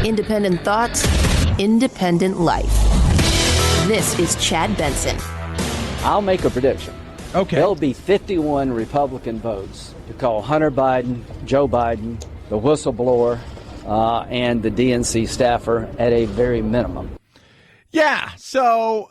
Independent thoughts, independent life. This is Chad Benson. I'll make a prediction. Okay. There'll be 51 Republican votes to call Hunter Biden, Joe Biden, the whistleblower, and the DNC staffer at a very minimum. Yeah, so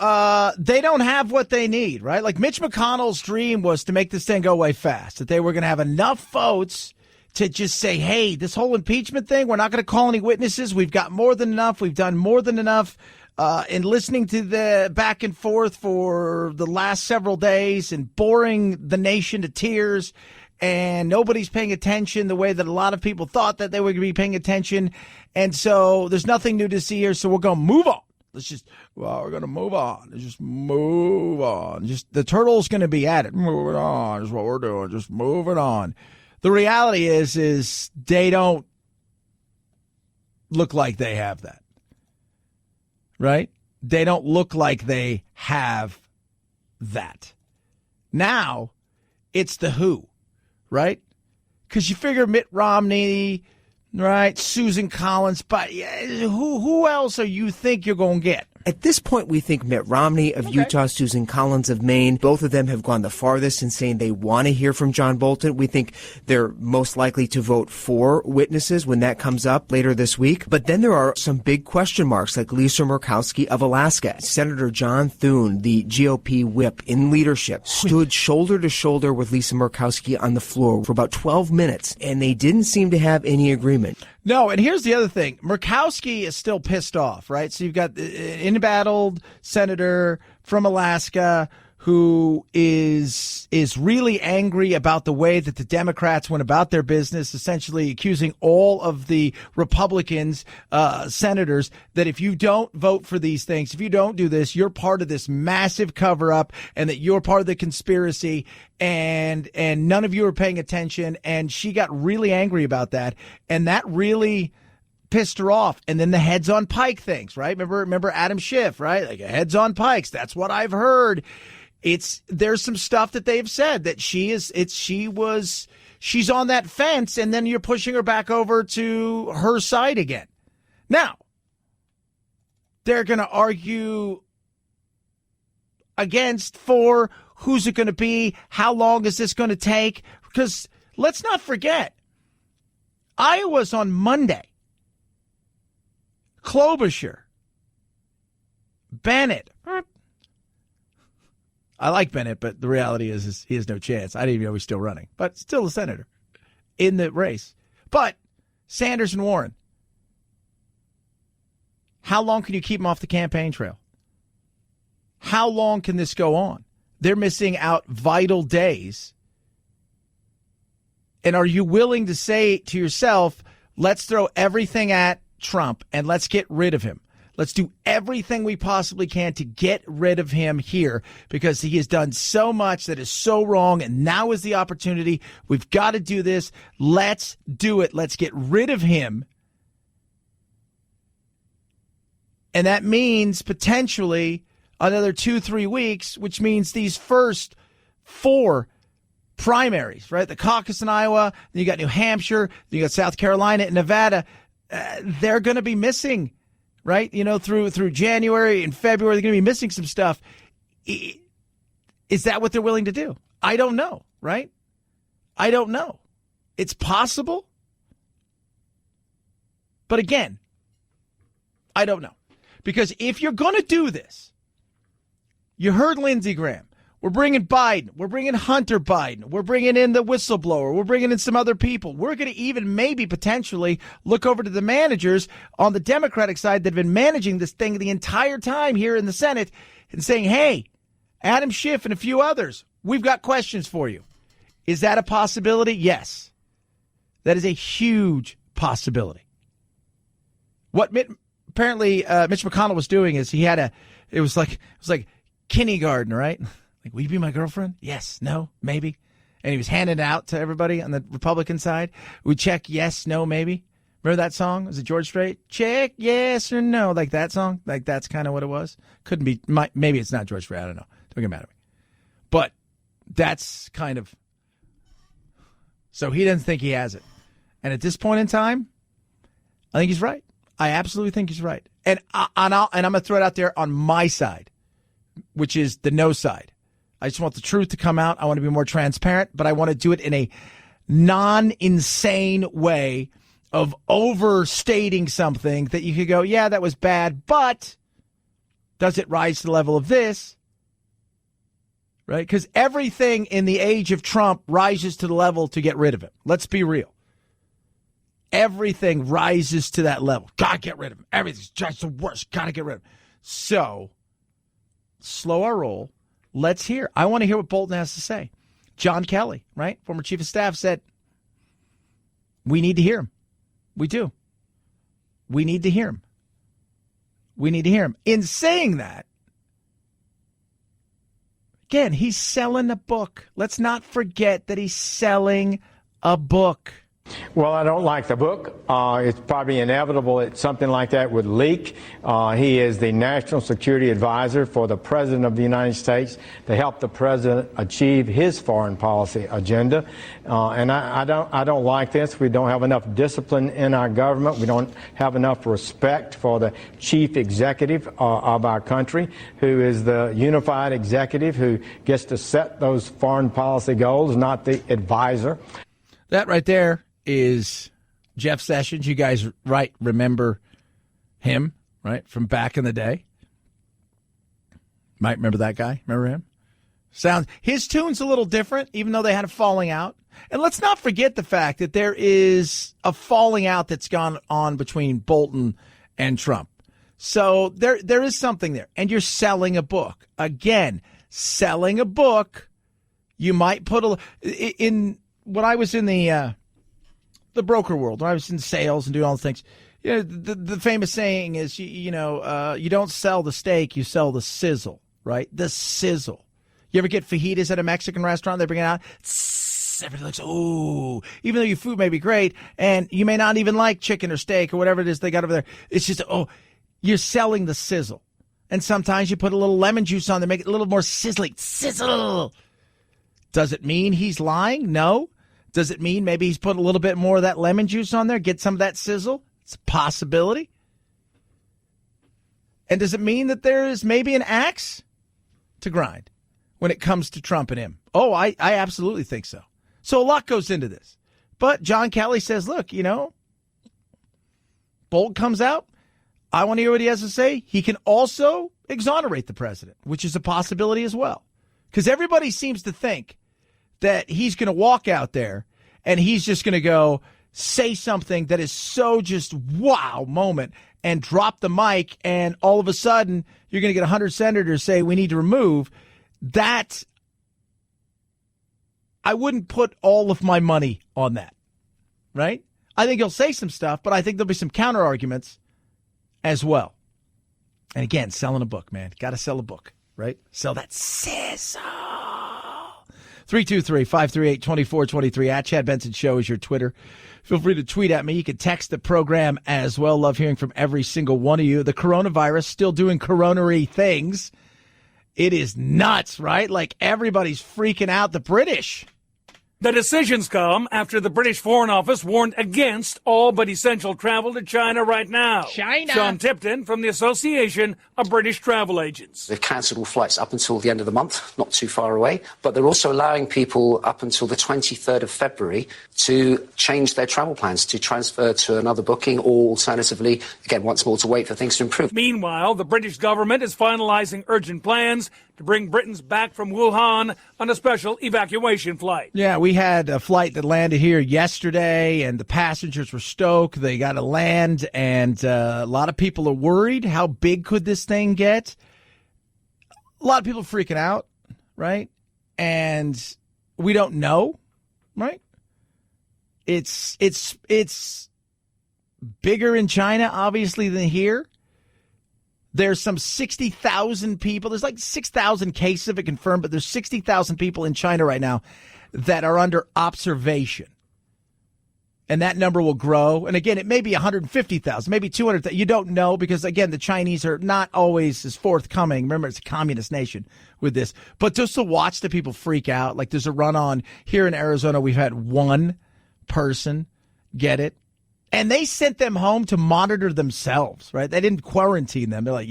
they don't have what they need, right? Like Mitch McConnell's dream was to make this thing go away fast, that they were going to have enough votes to just say, hey, this whole impeachment thing, we're not going to call any witnesses. We've got more than enough. We've done more than enough. And listening to the back and forth for the last several days and boring the nation to tears, and nobody's paying attention the way that a lot of people thought that they were going to be paying attention. And so there's nothing new to see here. So we're going to move on. We're going to move on. Let's just move on. Just the turtle's going to be at it. Moving on is what we're doing. Just moving on. The reality is they don't look like they have that. Right? They don't look like they have that. Now, it's the who, right? Because you figure Mitt Romney, right, Susan Collins, but who else are you think you're going to get? At this point, we think Mitt Romney of Utah, Susan Collins of Maine, both of them have gone the farthest in saying they want to hear from John Bolton. We think they're most likely to vote for witnesses when that comes up later this week. But then there are some big question marks like Lisa Murkowski of Alaska. Senator John Thune, the GOP whip in leadership, stood shoulder to shoulder with Lisa Murkowski on the floor for about 12 minutes, and they didn't seem to have any agreement. No, and here's the other thing. Murkowski is still pissed off, right? So you've got an embattled senator from Alaska who is really angry about the way that the Democrats went about their business, essentially accusing all of the Republicans, senators, that if you don't vote for these things, if you don't do this, you're part of this massive cover-up and that you're part of the conspiracy and none of you are paying attention. And she got really angry about that. And that really pissed her off. And then the heads on Pike things, right? Remember Adam Schiff, right? Like heads on Pikes. That's what I've heard. There's some stuff that they've said that she's on that fence, and then you're pushing her back over to her side again. Now, they're going to argue against for who's it going to be, how long is this going to take? Because let's not forget, Iowa's on Monday. Klobuchar, Bennett. I like Bennett, but the reality is he has no chance. I didn't even know he's still running, but still a senator in the race. But Sanders and Warren, how long can you keep them off the campaign trail? How long can this go on? They're missing out vital days. And are you willing to say to yourself, let's throw everything at Trump and let's get rid of him? Let's do everything we possibly can to get rid of him here because he has done so much that is so wrong. And now is the opportunity. We've got to do this. Let's do it. Let's get rid of him. And that means potentially another 2-3 weeks, which means these first 4 primaries, right? The caucus in Iowa, then you got New Hampshire, then you got South Carolina and Nevada. They're going to be missing, right? You know, through January and February, they're going to be missing some stuff. Is that what they're willing to do? I don't know, right? I don't know. It's possible. But again, I don't know. Because if you're going to do this, you heard Lindsey Graham. We're bringing Biden. We're bringing Hunter Biden. We're bringing in the whistleblower. We're bringing in some other people. We're going to even maybe potentially look over to the managers on the Democratic side that have been managing this thing the entire time here in the Senate and saying, hey, Adam Schiff and a few others, we've got questions for you. Is that a possibility? Yes. That is a huge possibility. What apparently Mitch McConnell was doing is it was like kindergarten, right? Like, will you be my girlfriend? Yes, no, maybe. And he was handing it out to everybody on the Republican side. We check yes, no, maybe. Remember that song? Was it George Strait? Check yes or no. Like that song? Like that's kind of what it was. Couldn't be. Maybe it's not George Strait. I don't know. Don't get mad at me. But that's kind of. So he doesn't think he has it. And at this point in time, I think he's right. I absolutely think he's right. And I'm going to throw it out there on my side, which is the no side. I just want the truth to come out. I want to be more transparent, but I want to do it in a non-insane way of overstating something that you could go, yeah, that was bad, but does it rise to the level of this? Right? Because everything in the age of Trump rises to the level to get rid of him. Let's be real. Everything rises to that level. Gotta get rid of him. Everything's just the worst. Gotta get rid of him. So, slow our roll. Let's hear. I want to hear what Bolton has to say. John Kelly, right? Former chief of staff, said, we need to hear him. We do. We need to hear him. We need to hear him. In saying that, again, he's selling a book. Let's not forget that he's selling a book. Well, I don't like the book. It's probably inevitable that something like that would leak. He is the national security advisor for the president of the United States to help the president achieve his foreign policy agenda. And I don't like this. We don't have enough discipline in our government. We don't have enough respect for the chief executive of our country, who is the unified executive who gets to set those foreign policy goals, not the advisor. That right there is Jeff Sessions. You guys remember him, right, from back in the day. Might remember that guy. Remember him? His tune's a little different, even though they had a falling out. And let's not forget the fact that there is a falling out that's gone on between Bolton and Trump. So there is something there. And you're selling a book. Again, selling a book, you might put when I was in the broker world, when I was in sales and doing all the things, the famous saying is, you don't sell the steak, you sell the sizzle, right? The sizzle. You ever get fajitas at a Mexican restaurant? They bring it out. Everybody looks, ooh, even though your food may be great and you may not even like chicken or steak or whatever it is they got over there. It's just, you're selling the sizzle. And sometimes you put a little lemon juice on there, make it a little more sizzling. Sizzle. Does it mean he's lying? No. Does it mean maybe he's put a little bit more of that lemon juice on there, get some of that sizzle? It's a possibility. And does it mean that there is maybe an axe to grind when it comes to Trump and him? Oh, I absolutely think so. So a lot goes into this. But John Kelly says, look, Bolt comes out. I want to hear what he has to say. He can also exonerate the president, which is a possibility as well. Because everybody seems to think that he's going to walk out there and he's just going to go say something that is so just wow moment and drop the mic, and all of a sudden you're going to get 100 senators say we need to remove that. I wouldn't put all of my money on that, right? I think he'll say some stuff, but I think there'll be some counter arguments as well. And again, selling a book, man. Got to sell a book, right? Sell that sizzle. 323-538-2423. At Chad Benson Show is your Twitter. Feel free to tweet at me. You can text the program as well. Love hearing from every single one of you. The coronavirus still doing coronary things. It is nuts, right? Like everybody's freaking out. The British. The decisions come after the British Foreign Office warned against all but essential travel to China right now. China. Sean Tipton from the Association of British Travel Agents. They've cancelled all flights up until the end of the month, not too far away, but they're also allowing people up until the 23rd of February to change their travel plans, to transfer to another booking, or alternatively, again, once more to wait for things to improve. Meanwhile, the British government is finalizing urgent plans to bring Britons back from Wuhan on a special evacuation flight. Yeah, we had a flight that landed here yesterday, and the passengers were stoked. They got to land, and a lot of people are worried. How big could this thing get? A lot of people freaking out, right? And we don't know, right? It's bigger in China, obviously, than here. There's some 60,000 people. There's like 6,000 cases of it confirmed, but there's 60,000 people in China right now that are under observation. And that number will grow. And again, it may be 150,000, maybe 200,000. You don't know because, again, the Chinese are not always as forthcoming. Remember, it's a communist nation with this. But just to watch the people freak out, like there's a run on here in Arizona. We've had one person get it. And they sent them home to monitor themselves, right? They didn't quarantine them. They're like,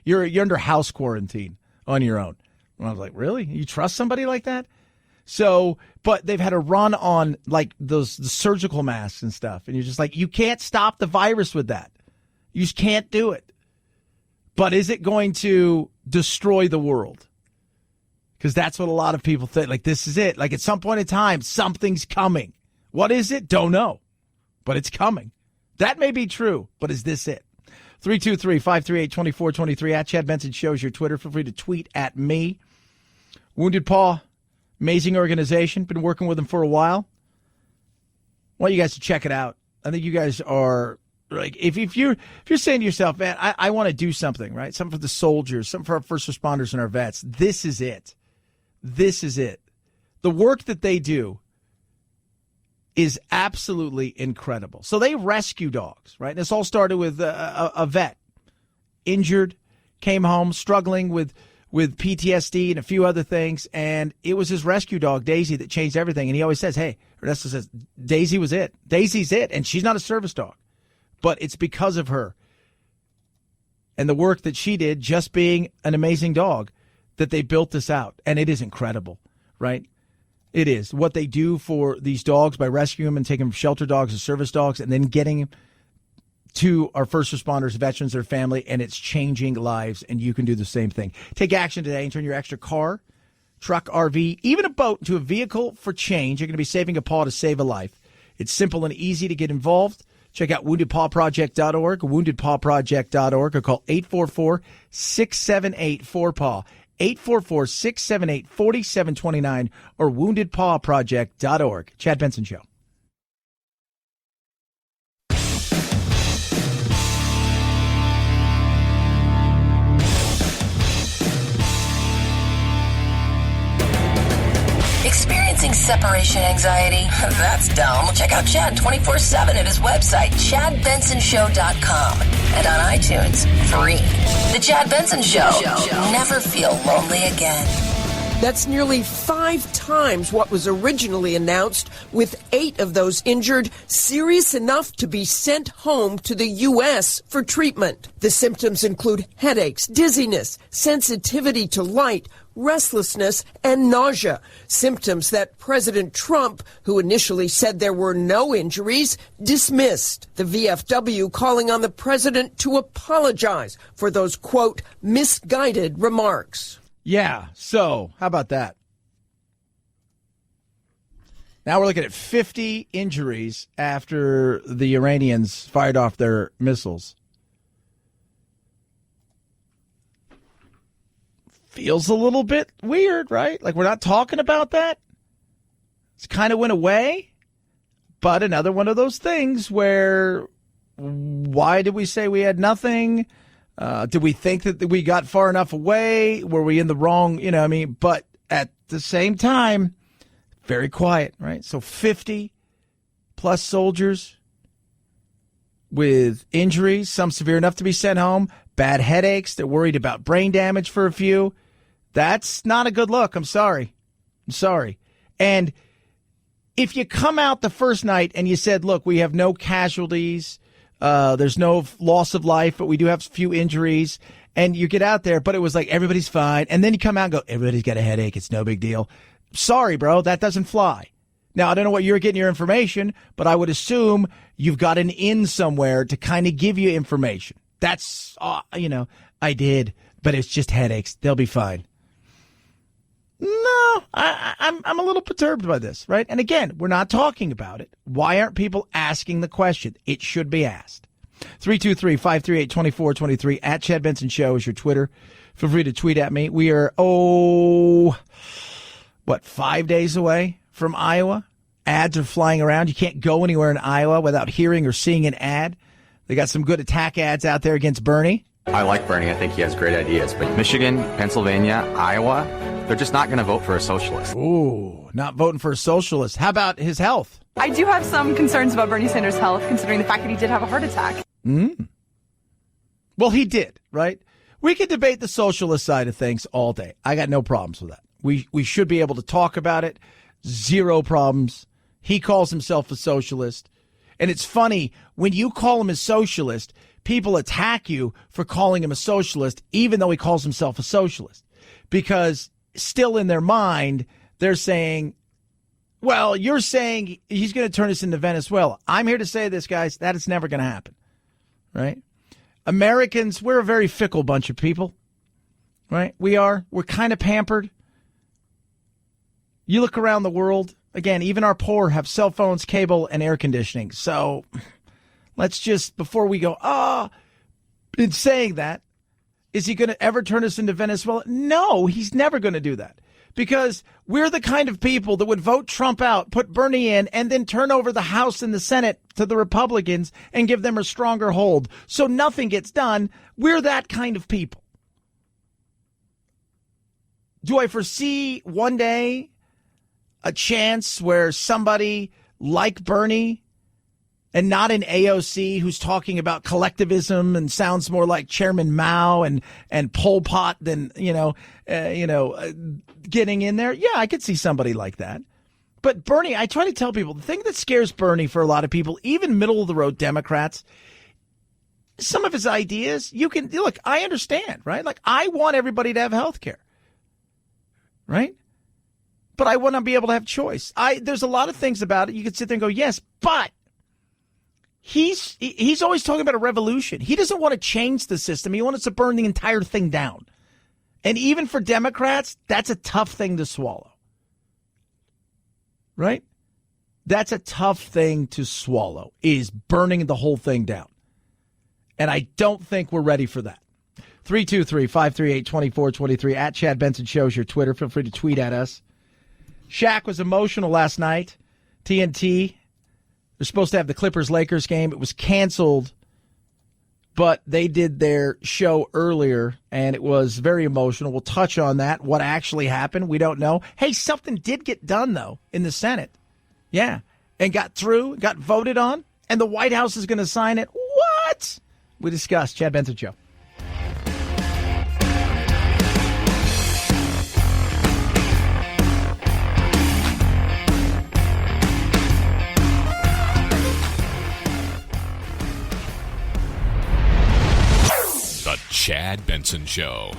you're under house quarantine on your own. And I was like, really? You trust somebody like that? So, but they've had a run on like the surgical masks and stuff. And you're just like, you can't stop the virus with that. You just can't do it. But is it going to destroy the world? Because that's what a lot of people think. Like, this is it. Like, at some point in time, something's coming. What is it? Don't know. But it's coming. That may be true, but is this it? 323-538-2423 at Chad Benson Shows your Twitter. Feel free to tweet at me. Wounded Paw, amazing organization. Been working with them for a while. I want you guys to check it out. I think you guys are like, if you're saying to yourself, man, I want to do something, right? Something for the soldiers, something for our first responders and our vets. This is it. This is it. The work that they do is absolutely incredible. So they rescue dogs, right? This all started with a vet, injured, came home, struggling with PTSD and a few other things, and it was his rescue dog, Daisy, that changed everything. And he always says, hey, Ernesto says, Daisy was it. Daisy's it, and she's not a service dog. But it's because of her and the work that she did, just being an amazing dog, that they built this out. And it is incredible, right? It is. What they do for these dogs by rescuing them and taking them from shelter dogs to service dogs and then getting them to our first responders, veterans, their family, and it's changing lives, and you can do the same thing. Take action today and turn your extra car, truck, RV, even a boat into a vehicle for change. You're going to be saving a paw to save a life. It's simple and easy to get involved. Check out woundedpawproject.org, woundedpawproject.org, or call 844-678-4PAW. 844-678-4729 or woundedpawproject.org. Chad Benson Show. Experiencing separation anxiety? That's dumb. Check out Chad 24/7 at his website, ChadBensonShow.com, and on iTunes, free. The Chad Benson Show. Never feel lonely again. That's nearly 5 times what was originally announced, with 8 of those injured serious enough to be sent home to the U.S. for treatment. The symptoms include headaches, dizziness, sensitivity to light, restlessness, and nausea, symptoms that President Trump, who initially said there were no injuries, dismissed. The VFW calling on the president to apologize for those, quote, misguided remarks. Yeah, so how about that? Now we're looking at 50 injuries after the Iranians fired off their missiles. Feels a little bit weird, right? Like, we're not talking about that. It's kind of went away, but another one of those things where, why did we say we had nothing? Did we think that we got far enough away? Were we in the wrong, but at the same time, very quiet, right? So 50 plus soldiers with injuries, some severe enough to be sent home, bad headaches. They're worried about brain damage for a few. That's not a good look. I'm sorry. And if you come out the first night and you said, look, we have no casualties, there's no loss of life, but we do have a few injuries, and you get out there, but it was like everybody's fine, and then you come out and go, everybody's got a headache, it's no big deal. Sorry, bro, that doesn't fly. Now, I don't know what you're getting your information, but I would assume you've got an in somewhere to kind of give you information. That's, I did, but it's just headaches. They'll be fine. No, I'm a little perturbed by this, right? And again, we're not talking about it. Why aren't people asking the question? It should be asked. 323-538-2423 at Chad Benson Show is your Twitter. Feel free to tweet at me. We are, 5 days away from Iowa? Ads are flying around. You can't go anywhere in Iowa without hearing or seeing an ad. They got some good attack ads out there against Bernie. I like Bernie. I think he has great ideas. But Michigan, Pennsylvania, Iowa, they're just not going to vote for a socialist. Ooh, not voting for a socialist. How about his health? I do have some concerns about Bernie Sanders' health, considering the fact that he did have a heart attack. Well, he did, right? We could debate the socialist side of things all day. I got no problems with that. We should be able to talk about it. Zero problems. He calls himself a socialist. And it's funny, when you call him a socialist, people attack you for calling him a socialist, even though he calls himself a socialist. Because still in their mind, they're saying, well, you're saying he's going to turn us into Venezuela. I'm here to say this, guys, that is never going to happen, right? Americans, we're a very fickle bunch of people, right? We are. We're kind of pampered. You look around the world, again, even our poor have cell phones, cable, and air conditioning. So let's just, before we go, in saying that, is he going to ever turn us into Venezuela? No, he's never going to do that. Because we're the kind of people that would vote Trump out, put Bernie in, and then turn over the House and the Senate to the Republicans and give them a stronger hold. So nothing gets done. We're that kind of people. Do I foresee one day a chance where somebody like Bernie and not an AOC who's talking about collectivism and sounds more like Chairman Mao and Pol Pot than, getting in there? Yeah, I could see somebody like that. But Bernie, I try to tell people, the thing that scares Bernie for a lot of people, even middle of the road Democrats, some of his ideas, look, I understand, right? Like, I want everybody to have health care, right? But I want to be able to have choice. There's a lot of things about it. You could sit there and go, yes, but he's always talking about a revolution. He doesn't want to change the system. He wants to burn the entire thing down. And even for Democrats, that's a tough thing to swallow. Right? That's a tough thing to swallow, is burning the whole thing down. And I don't think we're ready for that. 323-538-2423 at Chad Benson Show's your Twitter. Feel free to tweet at us. Shaq was emotional last night. TNT. They're supposed to have the Clippers-Lakers game. It was canceled, but they did their show earlier, and it was very emotional. We'll touch on that. What actually happened, we don't know. Hey, something did get done, though, in the Senate. Yeah, and got through, got voted on, and the White House is going to sign it. What? We discussed. Chad Benson Show. The Chad Benson Show.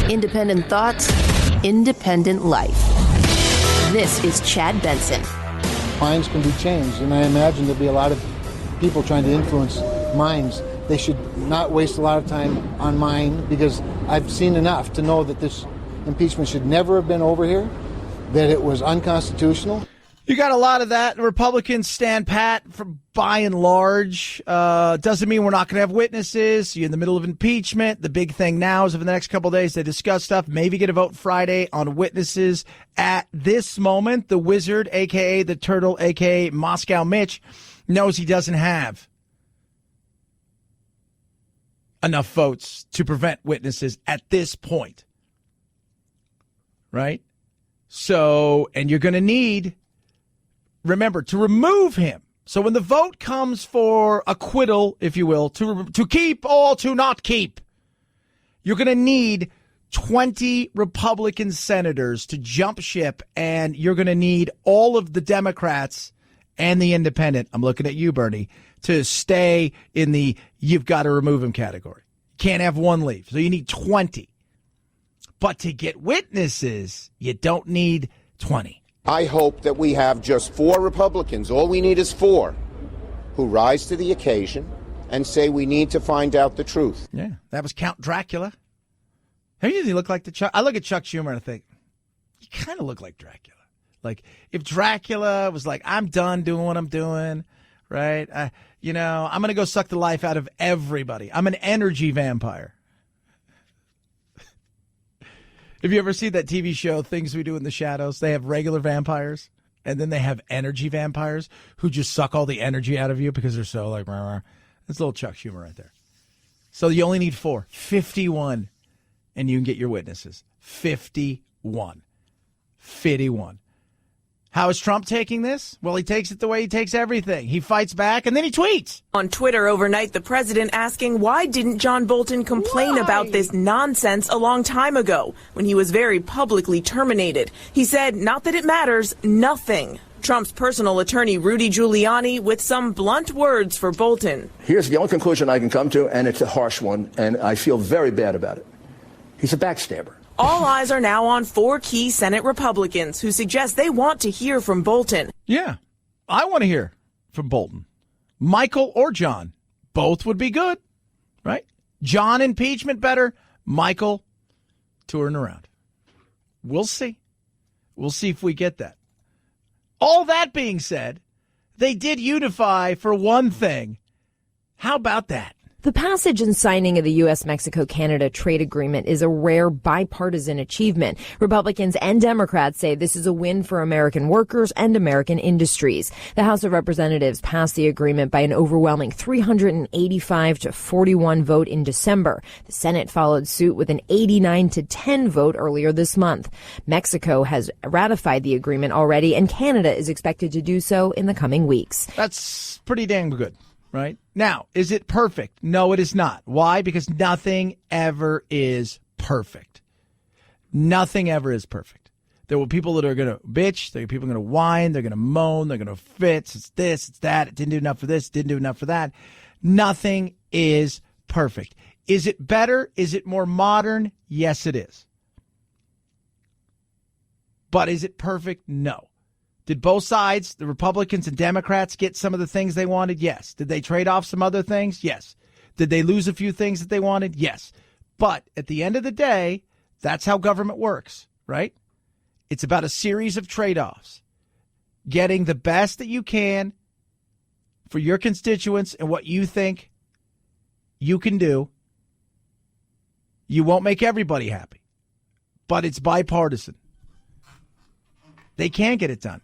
Independent thoughts, independent life. This is Chad Benson. Minds can be changed, and I imagine there'll be a lot of people trying to influence minds. They should not waste a lot of time on mine, because I've seen enough to know that this impeachment should never have been over here, that it was unconstitutional. You got a lot of that. Republicans stand pat for by and large. Doesn't mean we're not going to have witnesses. You're in the middle of impeachment. The big thing now is over the next couple of days, they discuss stuff. Maybe get a vote Friday on witnesses. At this moment, the wizard, a.k.a. the turtle, a.k.a. Moscow Mitch, knows he doesn't have enough votes to prevent witnesses at this point. Right? So, and you're going to need, remember, to remove him. So when the vote comes for acquittal, if you will, to keep or to not keep, you're going to need 20 Republican senators to jump ship, and you're going to need all of the Democrats and the independent, I'm looking at you, Bernie, to stay in the you've got to remove him category. Can't have one leave. So you need 20. But to get witnesses, you don't need 20. I hope that we have just 4 Republicans, all we need is 4, who rise to the occasion and say we need to find out the truth. Yeah, that was Count Dracula. How does he look like the Chuck? I look at Chuck Schumer and I think, you kind of look like Dracula. Like, if Dracula was like, I'm done doing what I'm doing, right? I'm going to go suck the life out of everybody. I'm an energy vampire. Have you ever seen that TV show, Things We Do in the Shadows? They have regular vampires, and then they have energy vampires who just suck all the energy out of you because they're so like, rah, rah. That's a little Chuck Schumer right there. So you only need 4, 51, and you can get your witnesses. 51. How is Trump taking this? Well, he takes it the way he takes everything. He fights back, and then he tweets. On Twitter overnight, the president asking why didn't John Bolton complain about this nonsense a long time ago when he was very publicly terminated. He said, not that it matters, nothing. Trump's personal attorney, Rudy Giuliani, with some blunt words for Bolton. Here's the only conclusion I can come to, and it's a harsh one, and I feel very bad about it. He's a backstabber. All eyes are now on 4 key Senate Republicans who suggest they want to hear from Bolton. Yeah, I want to hear from Bolton. Michael or John, both would be good, right? John, impeachment better. Michael, touring around. We'll see. We'll see if we get that. All that being said, they did unify for one thing. How about that? The passage and signing of the U.S.-Mexico-Canada trade agreement is a rare bipartisan achievement. Republicans and Democrats say this is a win for American workers and American industries. The House of Representatives passed the agreement by an overwhelming 385-41 vote in December. The Senate followed suit with an 89-10 vote earlier this month. Mexico has ratified the agreement already, and Canada is expected to do so in the coming weeks. That's pretty dang good. Right? Now, is it perfect? No, it is not. Why? Because nothing ever is perfect. Nothing ever is perfect. There will be people that are going to bitch. There are people going to whine. They're going to moan. They're going to fits. It's this. It's that. It didn't do enough for this. Didn't do enough for that. Nothing is perfect. Is it better? Is it more modern? Yes, it is. But is it perfect? No. Did both sides, the Republicans and Democrats, get some of the things they wanted? Yes. Did they trade off some other things? Yes. Did they lose a few things that they wanted? Yes. But at the end of the day, that's how government works, right? It's about a series of trade-offs. Getting the best that you can for your constituents and what you think you can do. You won't make everybody happy, but it's bipartisan. They can get it done.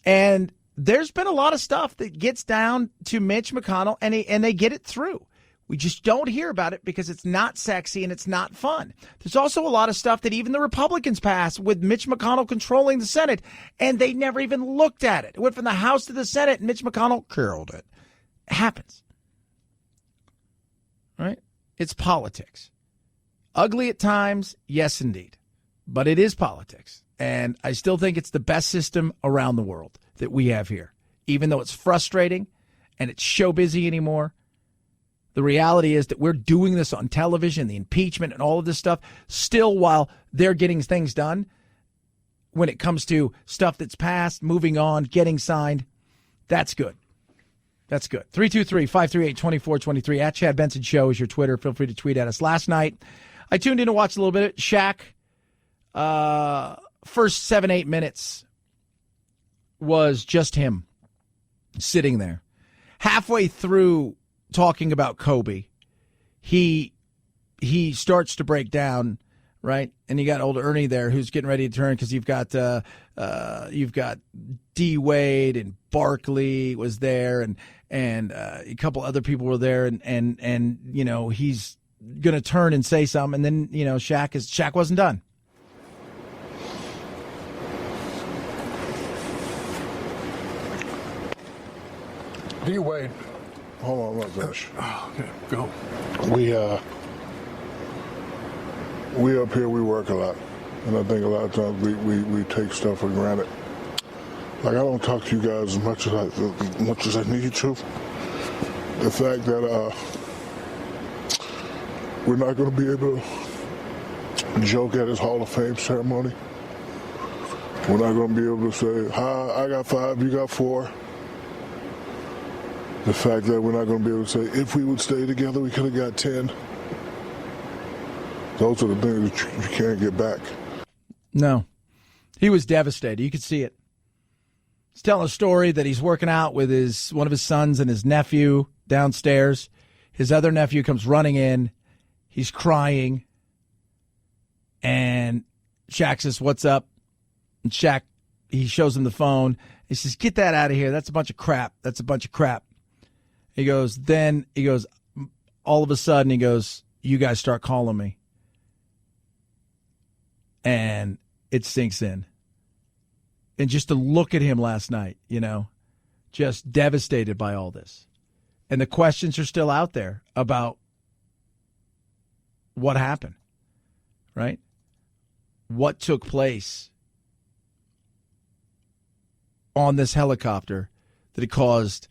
And there's been a lot of stuff that gets down to Mitch McConnell, and they get it through. We just don't hear about it because it's not sexy and it's not fun. There's also a lot of stuff that even the Republicans passed with Mitch McConnell controlling the Senate, and they never even looked at it. It went from the House to the Senate, and Mitch McConnell killed it. It happens. Right? It's politics. Ugly at times, yes, indeed. But it is politics. And I still think it's the best system around the world that we have here. Even though it's frustrating and it's show busy anymore, the reality is that we're doing this on television, the impeachment and all of this stuff, still while they're getting things done. When it comes to stuff that's passed, moving on, getting signed, that's good. That's good. 323-538-2423. At Chad Benson Show is your Twitter. Feel free to tweet at us. Last night, I tuned in to watch a little bit of Shaq. First 7-8 minutes was just him sitting there. Halfway through talking about Kobe, he starts to break down, right? And you got old Ernie there who's getting ready to turn because you've got D Wade and Barkley was there and a couple other people were there and you know he's gonna turn and say something and then you know Shaq wasn't done. D Wade, hold on, gosh. Oh, okay, go. We up here, we work a lot, and I think a lot of times we take stuff for granted. Like I don't talk to you guys as much as I need to. The fact that we're not going to be able to joke at his Hall of Fame ceremony. We're not going to be able to say, "Hi, I got 5, you got 4." The fact that we're not going to be able to say, if we would stay together, we could have got 10. Those are the things that you can't get back. No. He was devastated. You could see it. He's telling a story that he's working out with one of his sons and his nephew downstairs. His other nephew comes running in. He's crying. And Shaq says, "What's up?" And Shaq, he shows him the phone. He says, "Get that out of here. That's a bunch of crap. That's a bunch of crap." He goes, all of a sudden, he goes, "You guys start calling me." And it sinks in. And just to look at him last night, just devastated by all this. And the questions are still out there about what happened, right? What took place on this helicopter that it caused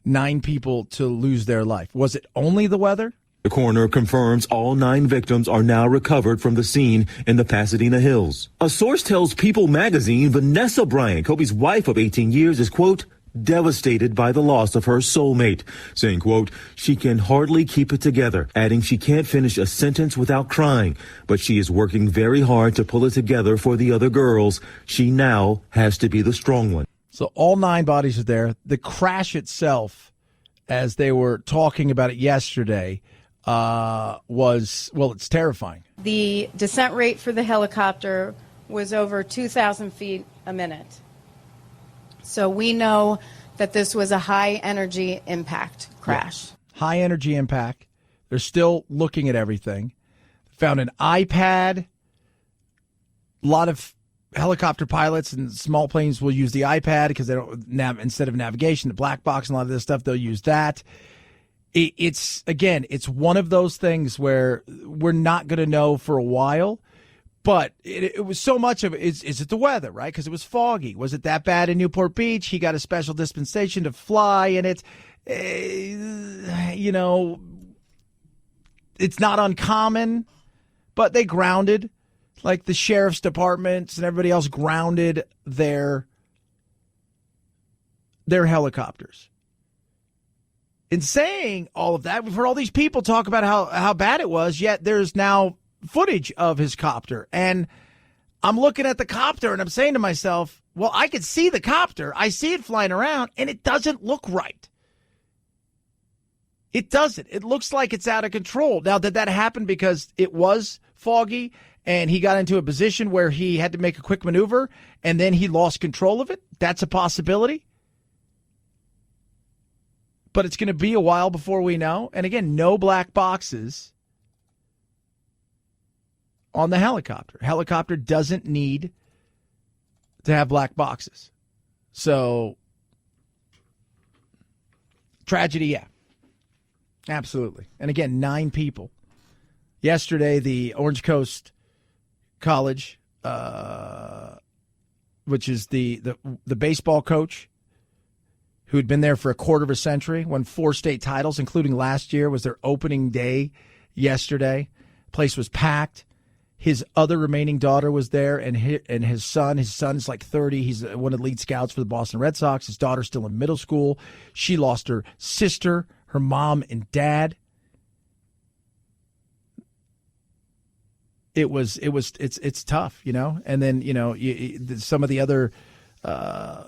9 people to lose their life? Was it only the weather? The coroner confirms all 9 victims are now recovered from the scene in the Pasadena Hills. A source tells People magazine Vanessa Bryant, Kobe's wife of 18 years, is, quote, devastated by the loss of her soulmate, saying, quote, she can hardly keep it together, adding she can't finish a sentence without crying, but she is working very hard to pull it together for the other girls. She now has to be the strong one. So all 9 bodies are there. The crash itself, as they were talking about it yesterday, it's terrifying. The descent rate for the helicopter was over 2,000 feet a minute. So we know that this was a high-energy impact crash. Yeah. High-energy impact. They're still looking at everything. Found an iPad. A lot of helicopter pilots and small planes will use the iPad because they don't instead of navigation, the black box and a lot of this stuff, they'll use that. It's one of those things where we're not going to know for a while, but it was so much of it. Is it the weather, right? Because it was foggy. Was it that bad in Newport Beach? He got a special dispensation to fly, and it's not uncommon, but they grounded, like the sheriff's departments and everybody else grounded their helicopters. In saying all of that, we've heard all these people talk about how bad it was, yet there's now footage of his copter. And I'm looking at the copter and I'm saying to myself, well, I can see the copter. I see it flying around and it doesn't look right. It doesn't. It looks like it's out of control. Now, did that happen because it was foggy and he got into a position where he had to make a quick maneuver and then he lost control of it? That's a possibility. But it's going to be a while before we know. And again, no black boxes on the helicopter. Helicopter doesn't need to have black boxes. So, tragedy, yeah. Absolutely. And again, 9 people. Yesterday, the Orange Coast College, which is the baseball coach, who had been there for a quarter of a century, won 4 state titles, including last year, was their opening day yesterday. Place was packed. His other remaining daughter was there, and his son. His son is like 30. He's one of the lead scouts for the Boston Red Sox. His daughter's still in middle school. She lost her sister, her mom, and dad. It's tough, And then, some of the other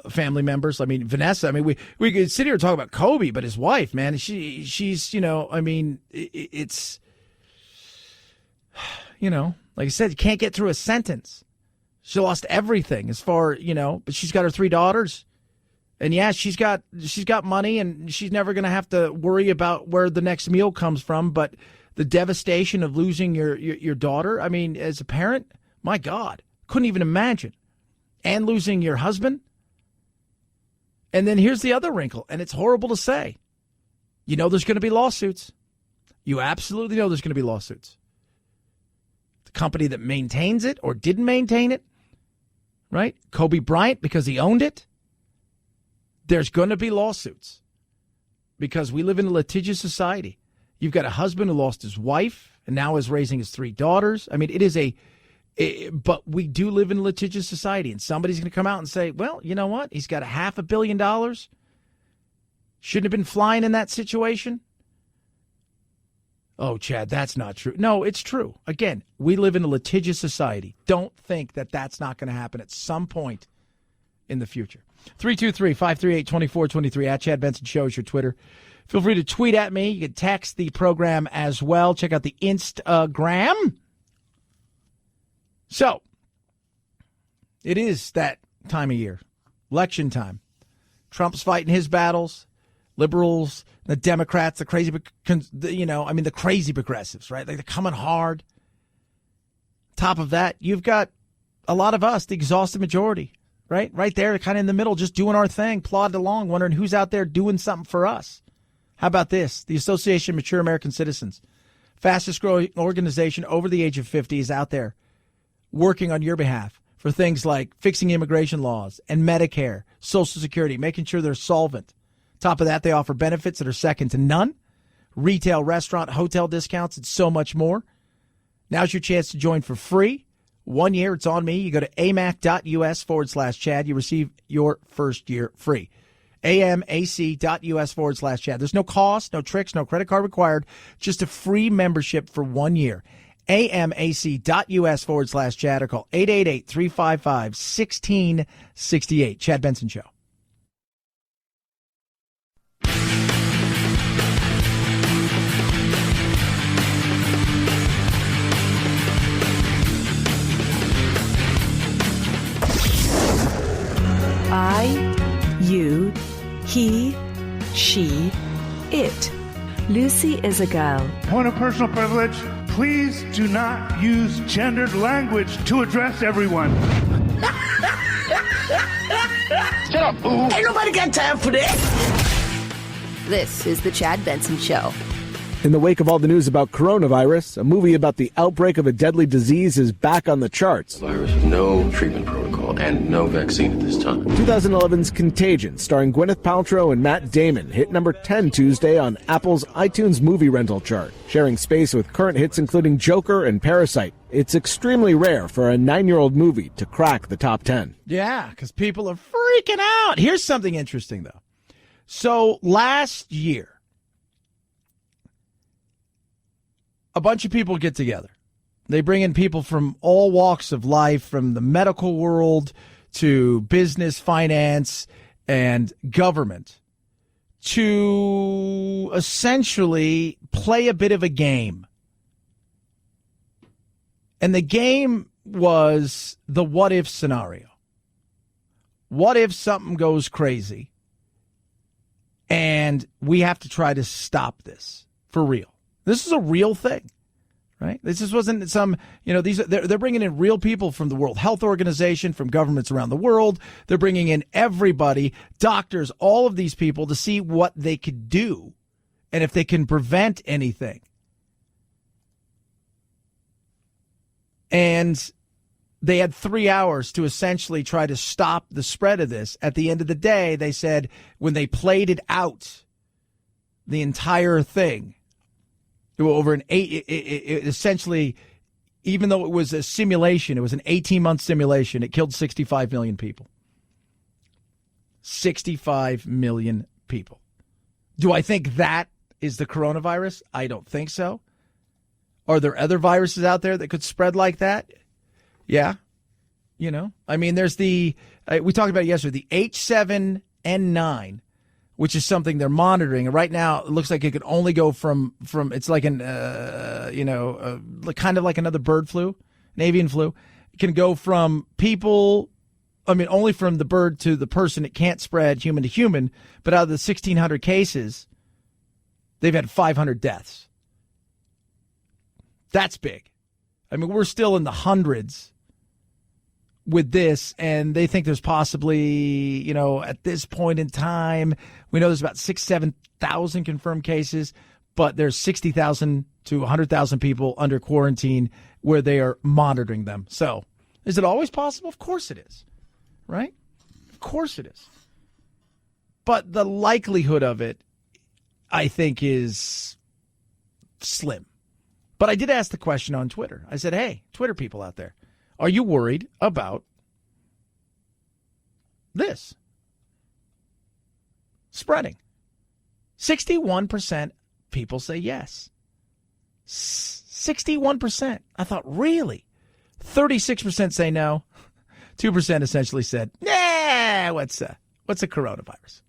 family members. I mean, Vanessa, we could sit here and talk about Kobe, but his wife, man, she's, it's, like I said, you can't get through a sentence. She lost everything as far, but she's got her 3 daughters. And yeah, she's got money and she's never going to have to worry about where the next meal comes from. But the devastation of losing your daughter, as a parent, my God, couldn't even imagine. And losing your husband. And then here's the other wrinkle, and it's horrible to say. There's going to be lawsuits. You absolutely know there's going to be lawsuits. The company that maintains it or didn't maintain it, right? Kobe Bryant, because he owned it. There's going to be lawsuits because we live in a litigious society. You've got a husband who lost his wife and now is raising his 3 daughters. It is but we do live in a litigious society, and somebody's going to come out and say, well, you know what? He's got $500 million. Shouldn't have been flying in that situation. Oh, Chad, that's not true. No, it's true. Again, we live in a litigious society. Don't think that that's not going to happen at some point in the future. 323-538-2423 at Chad Benson Show is your Twitter. Feel free to tweet at me. You can text the program as well. Check out the Instagram. So, it is that time of year, election time. Trump's fighting his battles, liberals, the Democrats, the crazy, the crazy progressives, right? They're coming hard. Top of that, you've got a lot of us, the exhausted majority, right? Right there, kind of in the middle, just doing our thing, plodding along, wondering who's out there doing something for us. How about this? The Association of Mature American Citizens, fastest growing organization over the age of 50, is out there working on your behalf for things like fixing immigration laws and Medicare, Social Security, making sure they're solvent. Top of that, they offer benefits that are second to none, retail, restaurant, hotel discounts, and so much more. Now's your chance to join for free. 1 year, it's on me. You go to amac.us/Chad. You receive your first year free. amac.us/Chad. There's no cost, no tricks, no credit card required. Just a free membership for 1 year. amac.us/Chad or call 888-355-1668. Chad Benson Show. I, you, he, she, it. Lucy is a girl. Point of personal privilege, please do not use gendered language to address everyone. Shut up, boo. Ain't nobody got time for that. This is the Chad Benson Show. In the wake of all the news about coronavirus, a movie about the outbreak of a deadly disease is back on the charts. Virus, no treatment protocol, and no vaccine at this time. 2011's Contagion, starring Gwyneth Paltrow and Matt Damon, hit number 10 Tuesday on Apple's iTunes movie rental chart, sharing space with current hits including Joker and Parasite. It's extremely rare for a 9-year-old movie to crack the top 10. Yeah, because people are freaking out. Here's something interesting, though. So last year, a bunch of people get together. They bring in people from all walks of life, from the medical world to business, finance, and government, to essentially play a bit of a game. And the game was the what-if scenario. What if something goes crazy and we have to try to stop this for real? This is a real thing, right? This just wasn't some, they're bringing in real people from the World Health Organization, from governments around the world. They're bringing in everybody, doctors, all of these people to see what they could do and if they can prevent anything. And they had 3 hours to essentially try to stop the spread of this. At the end of the day, they said when they played it out, the entire thing, over an it essentially, even though it was a simulation, it was an 18-month simulation, it killed 65 million people. 65 million people. Do I think that is the coronavirus? I don't think so. Are there other viruses out there that could spread like that? Yeah. There's we talked about it yesterday, the H7N9, which is something they're monitoring. And right now, it looks like it could only go from it's like kind of like another bird flu, an avian flu. It can go from people, only from the bird to the person. It can't spread human to human. But out of the 1,600 cases, they've had 500 deaths. That's big. We're still in the hundreds with this, and they think there's possibly, at this point in time, we know there's about 7,000 confirmed cases, but there's 60,000 to 100,000 people under quarantine where they are monitoring them. So is it always possible? Of course it is, right? Of course it is. But the likelihood of it, I think, is slim. But I did ask the question on Twitter. I said, hey, Twitter people out there, are you worried about this spreading? 61% people say yes. 61%. I thought, really? 36% say no. 2% essentially said, nah, what's a coronavirus?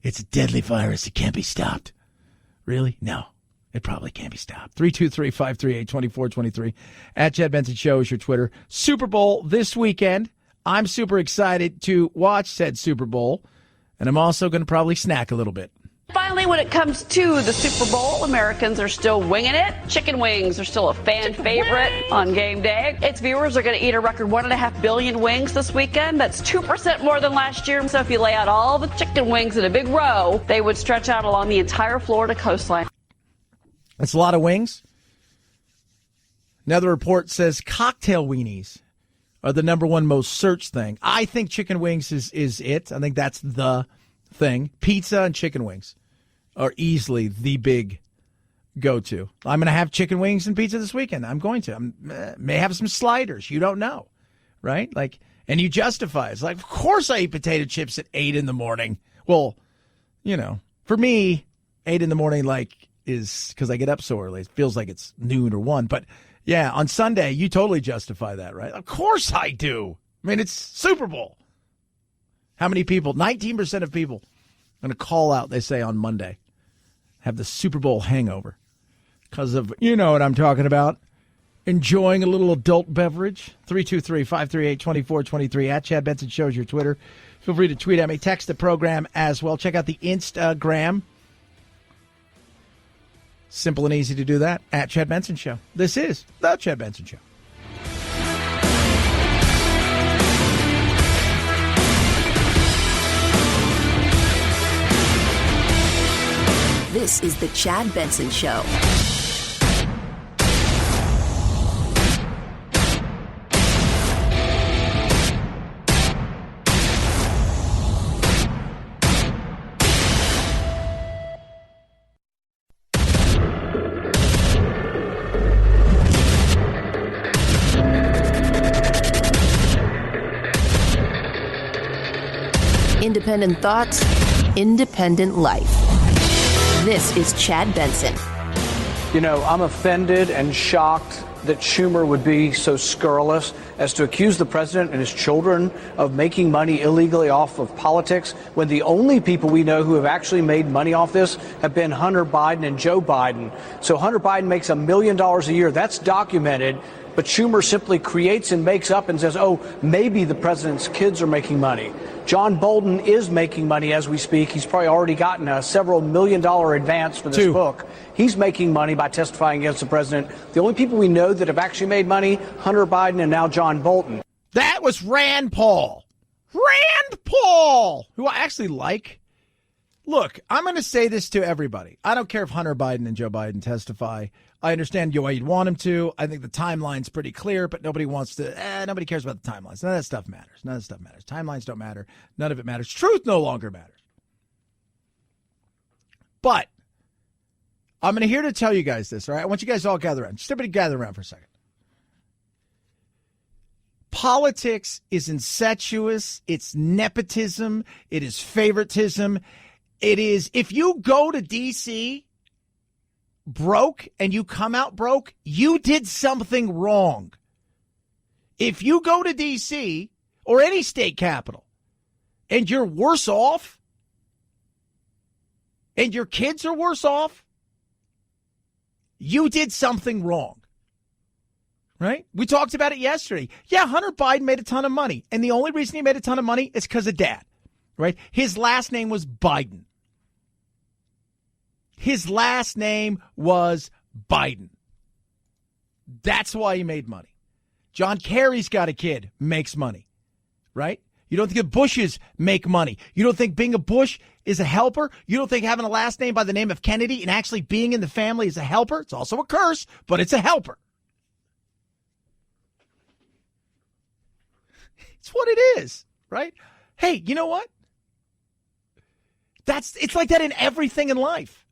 It's a deadly virus. It can't be stopped. Really? No. It probably can't be stopped. 323-538-2423. At Chad Benson Show is your Twitter. Super Bowl this weekend. I'm super excited to watch said Super Bowl, and I'm also going to probably snack a little bit. Finally, when it comes to the Super Bowl, Americans are still winging it. Chicken wings are still a fan favorite on game day. Its viewers are going to eat a record 1.5 billion wings this weekend. That's 2% more than last year. So if you lay out all the chicken wings in a big row, they would stretch out along the entire Florida coastline. That's a lot of wings. Another report says cocktail weenies are the number one most searched thing. I think chicken wings is it. I think that's the thing. Pizza and chicken wings are easily the big go-to. I'm going to have chicken wings and pizza this weekend. I'm going to. I may have some sliders. You don't know, right? Like, and you justify it. It's like, of course I eat potato chips at 8 in the morning. Well, you know, for me, 8 in the morning, like, is because I get up so early. It feels like it's noon or 1. But, yeah, on Sunday, you totally justify that, right? Of course I do. I mean, it's Super Bowl. How many people? 19% of people are going to call out, they say, on Monday, have the Super Bowl hangover because of, you know what I'm talking about, enjoying a little adult beverage. 323-538-2423 at Chad Benson Show is your Twitter. Feel free to tweet at me. Text the program as well. Check out the Instagram. Simple and easy to do that at Chad Benson Show. This is the Chad Benson Show. This is the Chad Benson Show. Independent thoughts, independent life. This is Chad Benson. You know, I'm offended and shocked that Schumer would be so scurrilous as to accuse the president and his children of making money illegally off of politics when the only people we know who have actually made money off this have been Hunter Biden and Joe Biden. So Hunter Biden makes $1 million a year. That's documented. But Schumer simply creates and makes up and says, oh, maybe the president's kids are making money. John Bolton is making money as we speak. He's probably already gotten a several $1 million advance for this book. He's making money by testifying against the president. The only people we know that have actually made money, Hunter Biden and now John Bolton. That was Rand Paul. Rand Paul, who I actually like. Look, I'm going to say this to everybody. I don't care if Hunter Biden and Joe Biden testify. I understand why you'd want him to. I think the timeline's pretty clear, but nobody wants to. Nobody cares about the timelines. None of that stuff matters. None of that stuff matters. Timelines don't matter. None of it matters. Truth no longer matters. But I'm here to tell you guys this, all right? I want you guys to all gather around. Just everybody gather around for a second. Politics is incestuous. It's nepotism. It is favoritism. It is, if you go to D.C. broke and you come out broke, you did something wrong. If you go to D.C. or any state capital and you're worse off and your kids are worse off, you did something wrong. Right? We talked about it yesterday. Yeah, Hunter Biden made a ton of money. And the only reason he made a ton of money is because of dad. Right? His last name was Biden. His last name was Biden. That's why he made money. John Kerry's got a kid, makes money. Right? You don't think the Bushes make money. You don't think being a Bush is a helper. You don't think having a last name by the name of Kennedy and actually being in the family is a helper. It's also a curse, but it's a helper. It's what it is, right? Hey, you know what? It's like that in everything in life.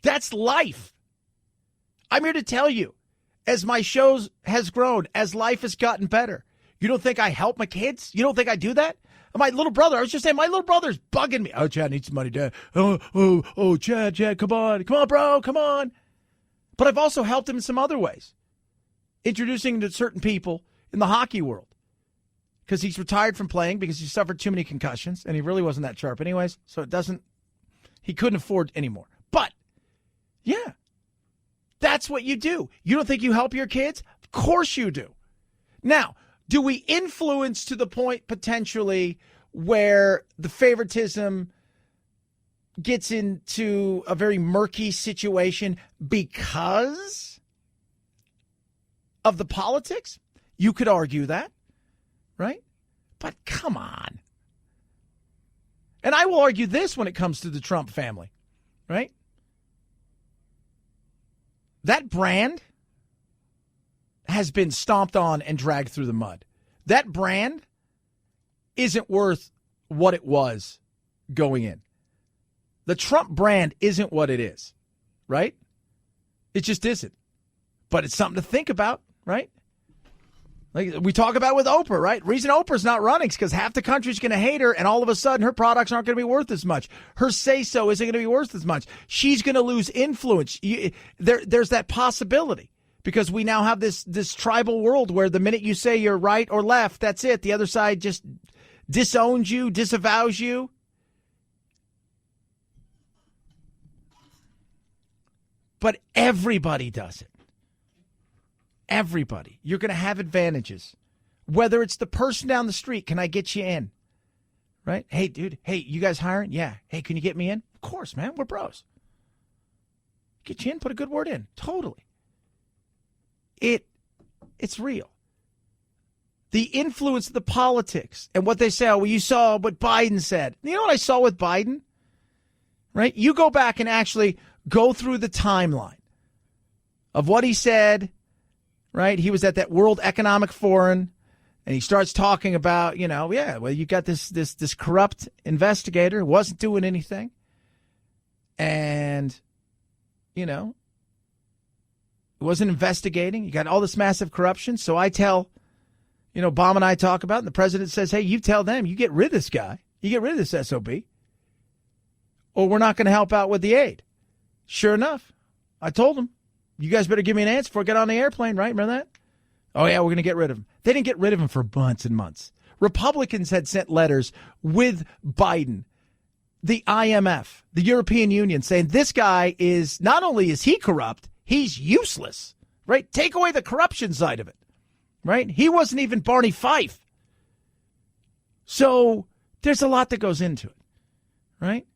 That's life. I'm here to tell you, as my shows has grown, as life has gotten better, you don't think I help my kids? You don't think I do that? My little brother, I was just saying, my little brother's bugging me. Oh, Chad needs some money, Dad. Oh, Chad, come on, bro, come on. But I've also helped him in some other ways, introducing him to certain people in the hockey world, because he's retired from playing because he suffered too many concussions, and he really wasn't that sharp anyways, so he couldn't afford anymore. But, yeah, that's what you do. You don't think you help your kids? Of course you do. Now, do we influence to the point potentially where the favoritism gets into a very murky situation because of the politics. You could argue that, right? But come on. And I will argue this when it comes to the Trump family, right? That brand has been stomped on and dragged through the mud. That brand isn't worth what it was going in. The Trump brand isn't what it is, right? It just isn't. But it's something to think about, right? Like we talk about with Oprah, right? Reason Oprah's not running is because half the country's going to hate her, and all of a sudden her products aren't going to be worth as much. Her say-so isn't going to be worth as much. She's going to lose influence. There's that possibility because we now have this tribal world where the minute you say you're right or left, that's it. The other side just disowns you, disavows you. But everybody does it. Everybody. You're going to have advantages. Whether it's the person down the street, can I get you in? Right? Hey, dude. Hey, you guys hiring? Yeah. Hey, can you get me in? Of course, man. We're bros. Get you in, put a good word in. Totally. It's real. The influence of the politics and what they say, oh, well, you saw what Biden said. You know what I saw with Biden? Right? You go back and actually go through the timeline of what he said, right? He was at that World Economic Forum, and he starts talking about, you got this corrupt investigator who wasn't doing anything. And, wasn't investigating. You got all this massive corruption. So I tell, Obama and I talk about it, and the president says, hey, you tell them, you get rid of this guy. You get rid of this SOB, or we're not going to help out with the aid. Sure enough, I told them, you guys better give me an answer before I get on the airplane, right? Remember that? Oh, yeah, we're going to get rid of him. They didn't get rid of him for months and months. Republicans had sent letters with Biden, the IMF, the European Union, saying this guy is, not only is he corrupt, he's useless, right? Take away the corruption side of it, right? He wasn't even Barney Fife. So there's a lot that goes into it, right?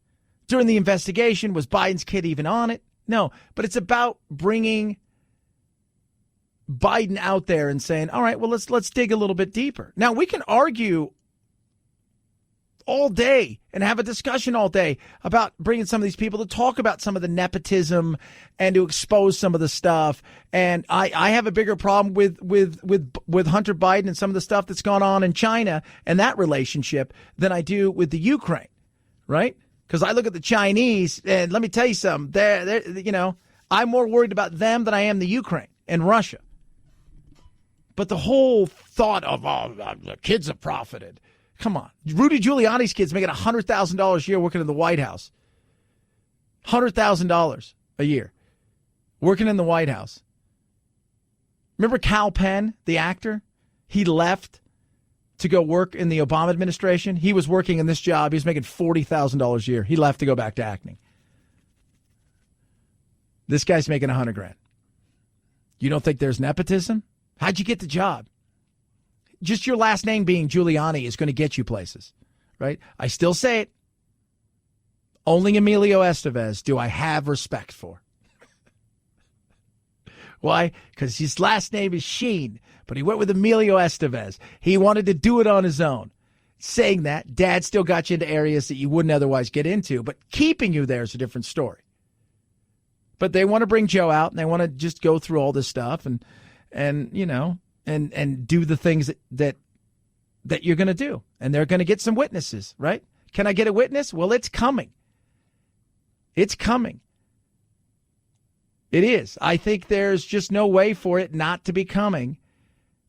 During the investigation, was Biden's kid even on it? No, but it's about bringing Biden out there and saying, all right, well, let's dig a little bit deeper. Now, we can argue all day and have a discussion all day about bringing some of these people to talk about some of the nepotism and to expose some of the stuff. And I have a bigger problem with Hunter Biden and some of the stuff that's gone on in China and that relationship than I do with the Ukraine, right? Because I look at the Chinese, and let me tell you something. I'm more worried about them than I am the Ukraine and Russia. But the whole thought of, the kids have profited. Come on. Rudy Giuliani's kids making $100,000 a year working in the White House. $100,000 a year working in the White House. Remember Kal Penn, the actor? He left to go work in the Obama administration. He was working in this job. He was making $40,000 a year. He left to go back to acting. This guy's making $100,000. You don't think there's nepotism? How'd you get the job? Just your last name being Giuliani is going to get you places, right? I still say it. Only Emilio Estevez do I have respect for. Why? Because his last name is Sheen, but he went with Emilio Estevez. He wanted to do it on his own. Saying that, Dad still got you into areas that you wouldn't otherwise get into, but keeping you there is a different story. But they want to bring Joe out, and they want to just go through all this stuff and do the things that you're going to do. And they're going to get some witnesses, right? Can I get a witness? Well, it's coming. It's coming. It is. I think there's just no way for it not to be coming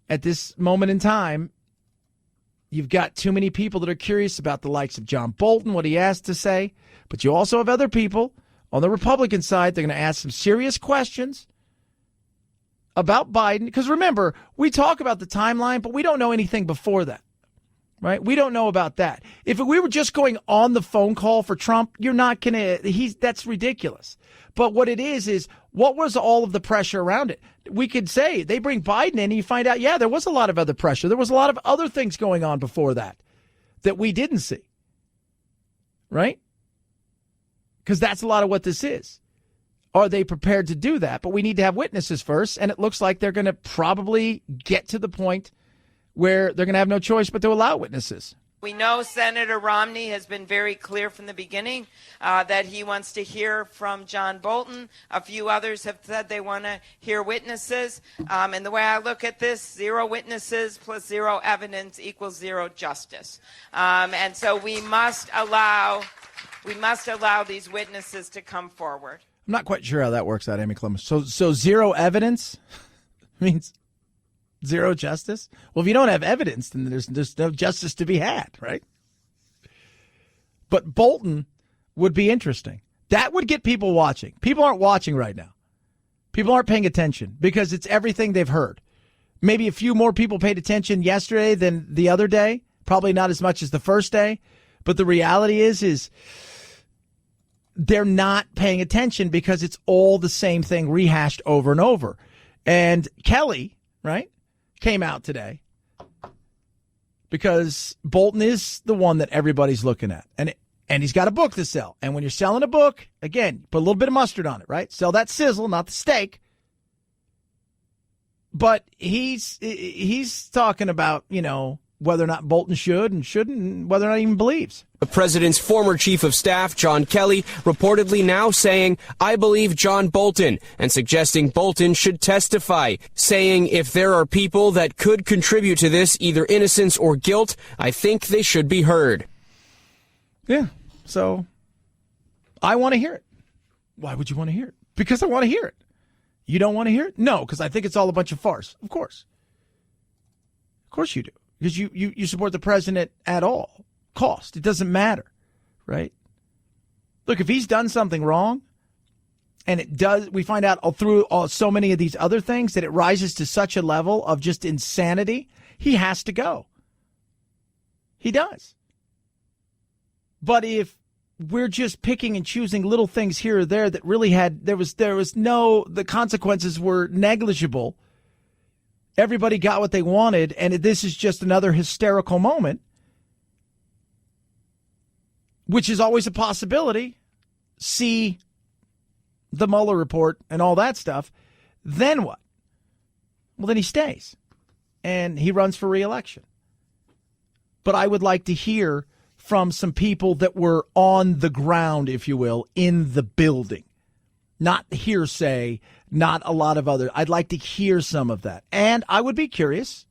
at this moment in time. You've got too many people that are curious about the likes of John Bolton, what he has to say. But you also have other people on the Republican side. They're going to ask some serious questions about Biden. Because remember, we talk about the timeline, but we don't know anything before that. Right? We don't know about that. If we were just going on the phone call for Trump, you're not going to, that's ridiculous. But what it is what was all of the pressure around it? We could say they bring Biden in and you find out, yeah, there was a lot of other pressure. There was a lot of other things going on before that we didn't see. Right? because that's a lot of what this is. Are they prepared to do that? But we need to have witnesses first, and it looks like they're going to probably get to the point where they're going to have no choice but to allow witnesses. We know Senator Romney has been very clear from the beginning that he wants to hear from John Bolton. A few others have said they want to hear witnesses. And the way I look at this, 0 witnesses plus 0 evidence equals 0 justice. And so we must allow these witnesses to come forward. I'm not quite sure how that works out, Amy Clemens. So 0 evidence means 0 justice? Well, if you don't have evidence, then there's no justice to be had, right? But Bolton would be interesting. That would get people watching. People aren't watching right now. People aren't paying attention because it's everything they've heard. Maybe a few more people paid attention yesterday than the other day. Probably not as much as the first day. But the reality is they're not paying attention because it's all the same thing rehashed over and over. And Kelly, right, came out today because Bolton is the one that everybody's looking at. And he's got a book to sell. And when you're selling a book, again, put a little bit of mustard on it, right? Sell that sizzle, not the steak. But he's talking about, whether or not Bolton should and shouldn't, and whether or not he even believes. The president's former chief of staff, John Kelly, reportedly now saying, "I believe John Bolton," and suggesting Bolton should testify, saying if there are people that could contribute to this, either innocence or guilt, I think they should be heard. Yeah, so I want to hear it. Why would you want to hear it? Because I want to hear it. You don't want to hear it? No, because I think it's all a bunch of farce. Of course. Of course you do. Because you support the president at all cost. It doesn't matter, right? Look, if he's done something wrong, and it does, we find out through so many of these other things that it rises to such a level of just insanity, he has to go. He does. But if we're just picking and choosing little things here or there that really the consequences were negligible. Everybody got what they wanted, and this is just another hysterical moment, which is always a possibility. See the Mueller report and all that stuff. Then what? Well, then he stays, and he runs for re-election. But I would like to hear from some people that were on the ground, if you will, in the building. Not hearsay, not a lot of other. I'd like to hear some of that. And I would be curious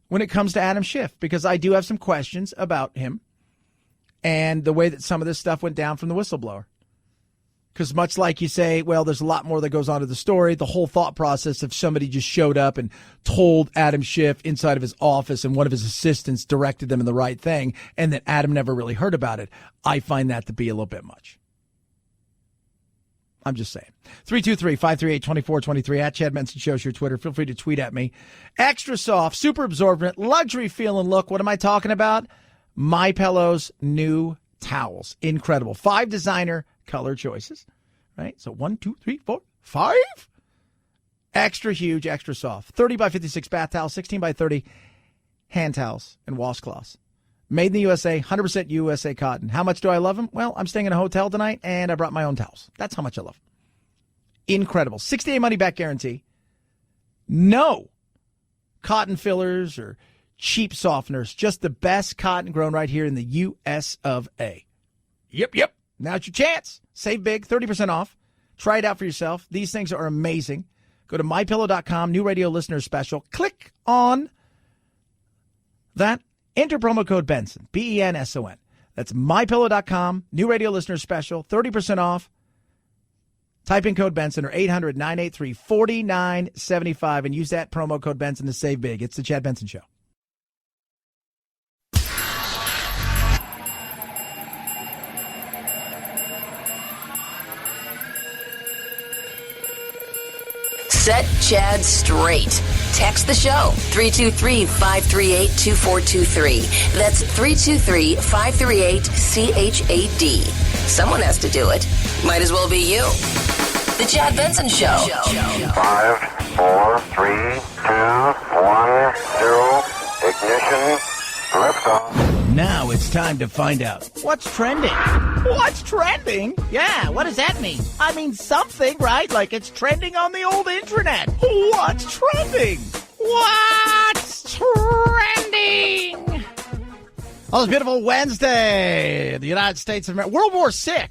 when it comes to Adam Schiff, because I do have some questions about him and the way that some of this stuff went down from the whistleblower. Because much like you say, well, there's a lot more that goes on to the story, the whole thought process of somebody just showed up and told Adam Schiff inside of his office and one of his assistants directed them in the right thing and that Adam never really heard about it, I find that to be a little bit much. I'm just saying. 323-538-2423 at Chad Benson Show's your Twitter. Feel free to tweet at me. Extra soft, super absorbent, luxury feeling look. What am I talking about? MyPillow's new towels. Incredible. 5 designer color choices, right? So 1, 2, 3, 4, 5. Extra huge, extra soft. 30 by 56 bath towels, 16 by 30 hand towels and washcloths. Made in the USA, 100% USA cotton. How much do I love them? Well, I'm staying in a hotel tonight, and I brought my own towels. That's how much I love them. Incredible. 60-day money-back guarantee. No cotton fillers or cheap softeners. Just the best cotton grown right here in the U.S. of A. Yep. Now's your chance. Save big, 30% off. Try it out for yourself. These things are amazing. Go to MyPillow.com, new radio listener special. Click on that. Enter promo code Benson, BENSON. That's MyPillow.com, new radio listener special, 30% off. Type in code Benson or 800-983-4975 and use that promo code Benson to save big. It's the Chad Benson Show. Set Chad straight. Text the show, 323-538-2423. That's 323-538-CHAD. Someone has to do it. Might as well be you. The Chad Benson Show. 5, 4, 3, 2, 1, 0. Ignition. Liftoff. Now it's time to find out what's trending. What's trending? Yeah, what does that mean? I mean something, right? Like it's trending on the old internet. What's trending? What's trending? Oh, it's beautiful Wednesday. The United States of America. World War VI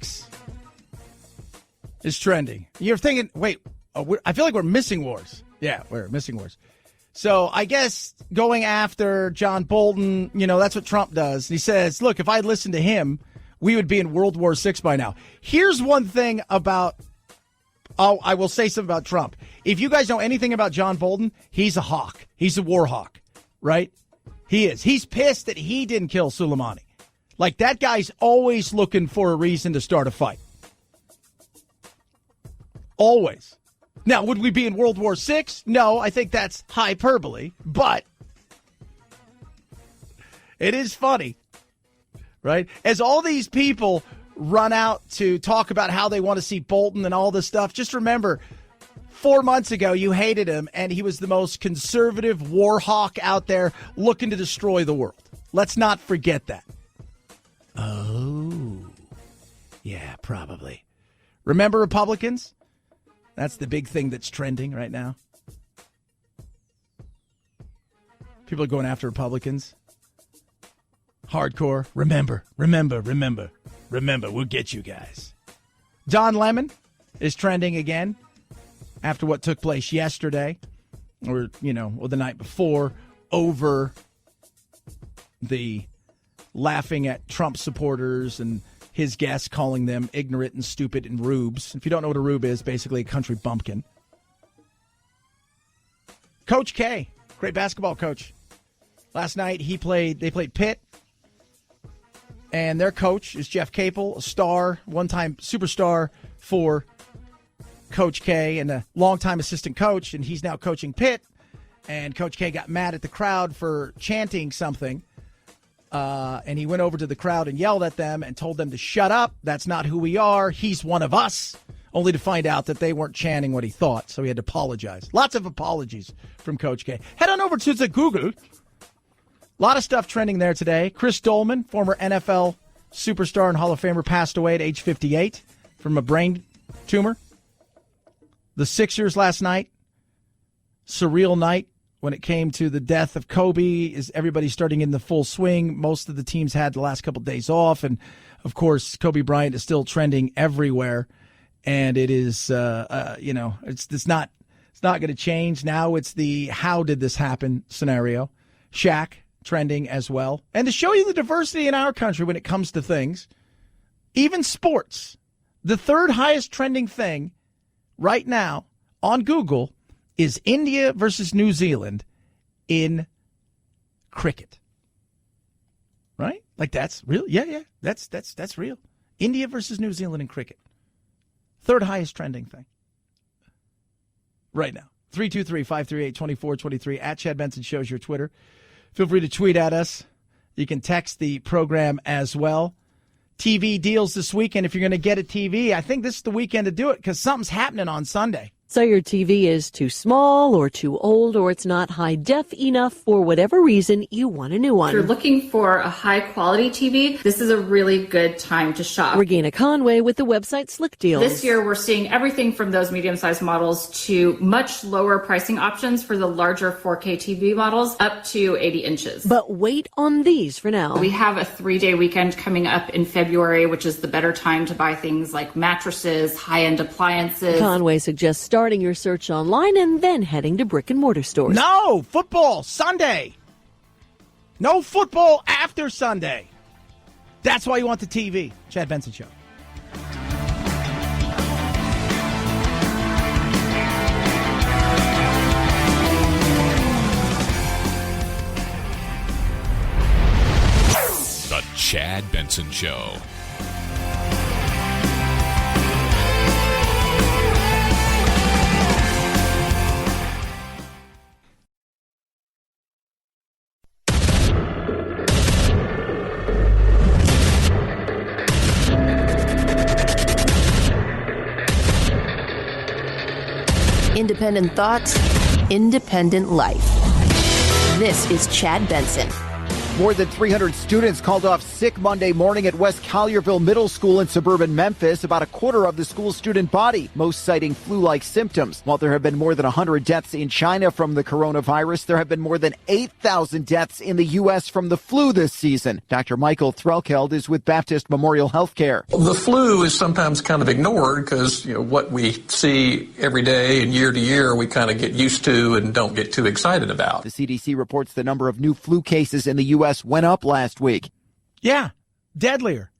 is trending. You're thinking, wait, I feel like we're missing wars. Yeah, we're missing wars. So I guess going after John Bolton, that's what Trump does. He says, look, if I listened to him, we would be in World War VI by now. Here's one thing about, I will say something about Trump. If you guys know anything about John Bolton, he's a hawk. He's a war hawk, right? He is. He's pissed that he didn't kill Soleimani. Like, that guy's always looking for a reason to start a fight. Always. Now, would we be in World War VI? No, I think that's hyperbole, but it is funny, right? As all these people run out to talk about how they want to see Bolton and all this stuff, just remember, 4 months ago, you hated him, and he was the most conservative war hawk out there looking to destroy the world. Let's not forget that. Oh, yeah, probably. Remember Republicans? That's the big thing that's trending right now. People are going after Republicans. Hardcore. Remember. We'll get you guys. Don Lemon is trending again after what took place yesterday or the night before over the laughing at Trump supporters and his guests calling them ignorant and stupid and rubes. If you don't know what a rube is, basically a country bumpkin. Coach K, great basketball coach. Last night they played Pitt, and their coach is Jeff Capel, a star, one-time superstar for Coach K and a longtime assistant coach, and he's now coaching Pitt. And Coach K got mad at the crowd for chanting something. And he went over to the crowd and yelled at them and told them to shut up. That's not who we are. He's one of us. Only to find out that they weren't chanting what he thought, so he had to apologize. Lots of apologies from Coach K. Head on over to the Google. A lot of stuff trending there today. Chris Dolman, former NFL superstar and Hall of Famer, passed away at age 58 from a brain tumor. The Sixers last night, surreal night. When it came to the death of Kobe, is everybody starting in the full swing? Most of the teams had the last couple of days off, and of course, Kobe Bryant is still trending everywhere. And it is, it's not going to change. Now it's the "how did this happen" scenario. Shaq trending as well, and to show you the diversity in our country when it comes to things, even sports. The third highest trending thing right now on Google is India versus New Zealand in cricket. Right? Like, that's real. Yeah. That's real. India versus New Zealand in cricket. Third highest trending thing. Right now. 323-538-2423 at Chad Benson Shows your Twitter. Feel free to tweet at us. You can text the program as well. TV deals this weekend. If you're going to get a TV, I think this is the weekend to do it because something's happening on Sunday. So your TV is too small or too old or it's not high def enough for whatever reason you want a new one. If you're looking for a high quality TV, this is a really good time to shop. Regina Conway with the website Slick Deals. This year we're seeing everything from those medium-sized models to much lower pricing options for the larger 4K TV models up to 80 inches. But wait on these for now. We have a 3-day weekend coming up in February, which is the better time to buy things like mattresses, high-end appliances. Conway suggests starting your search online and then heading to brick and mortar stores. No football Sunday. No football after Sunday. That's why you want the TV. Chad Benson Show. The Chad Benson Show. Independent thoughts, independent life. This is Chad Benson. More than 300 students called off sick Monday morning at West Collierville Middle School in suburban Memphis, about a quarter of the school's student body, most citing flu-like symptoms. While there have been more than 100 deaths in China from the coronavirus, there have been more than 8,000 deaths in the U.S. from the flu this season. Dr. Michael Threlkeld is with Baptist Memorial Healthcare. The flu is sometimes kind of ignored because, what we see every day and year to year, we kind of get used to and don't get too excited about. The CDC reports the number of new flu cases in the U.S. went up last week. Yeah, deadlier.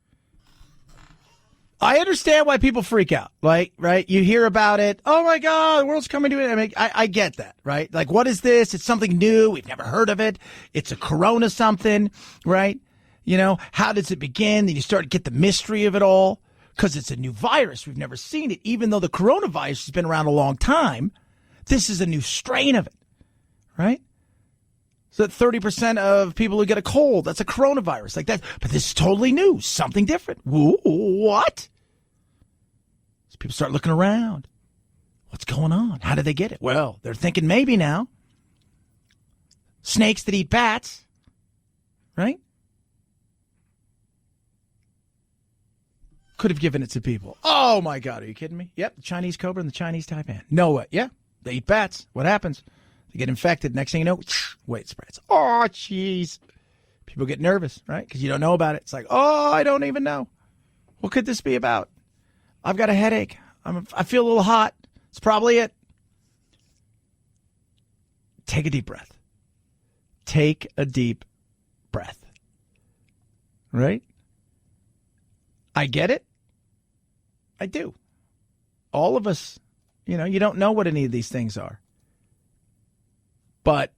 I understand why people freak out, right? You hear about it. Oh, my God, the world's coming to it. I mean, I get that, right? Like, what is this? It's something new. We've never heard of it. It's a corona something, right? How does it begin? Then you start to get the mystery of it all because it's a new virus. We've never seen it. Even though the coronavirus has been around a long time, this is a new strain of it, right? So that 30% of people who get a cold, that's a coronavirus like that. But this is totally new, something different. What? So people start looking around. What's going on? How did they get it? Well, they're thinking maybe now. Snakes that eat bats, right? Could have given it to people. Oh, my God. Are you kidding me? Yep, the Chinese cobra and the Chinese taipan. No way. Yeah, they eat bats. What happens? They get infected. Next thing you know, weight spreads. Oh, jeez. People get nervous, right? Because you don't know about it. It's like, oh, I don't even know. What could this be about? I've got a headache. I feel a little hot. It's probably it. Take a deep breath. Take a deep breath. Right? I get it. I do. All of us, you don't know what any of these things are. But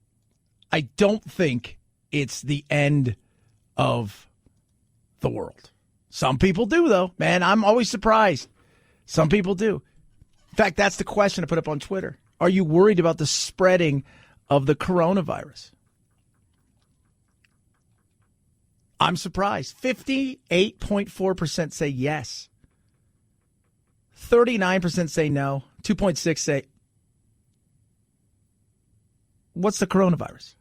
I don't think it's the end of the world. Some people do, though. Man, I'm always surprised. Some people do. In fact, that's the question I put up on Twitter. Are you worried about the spreading of the coronavirus? I'm surprised. 58.4% say yes. 39% say no. 2.6% say, what's the coronavirus?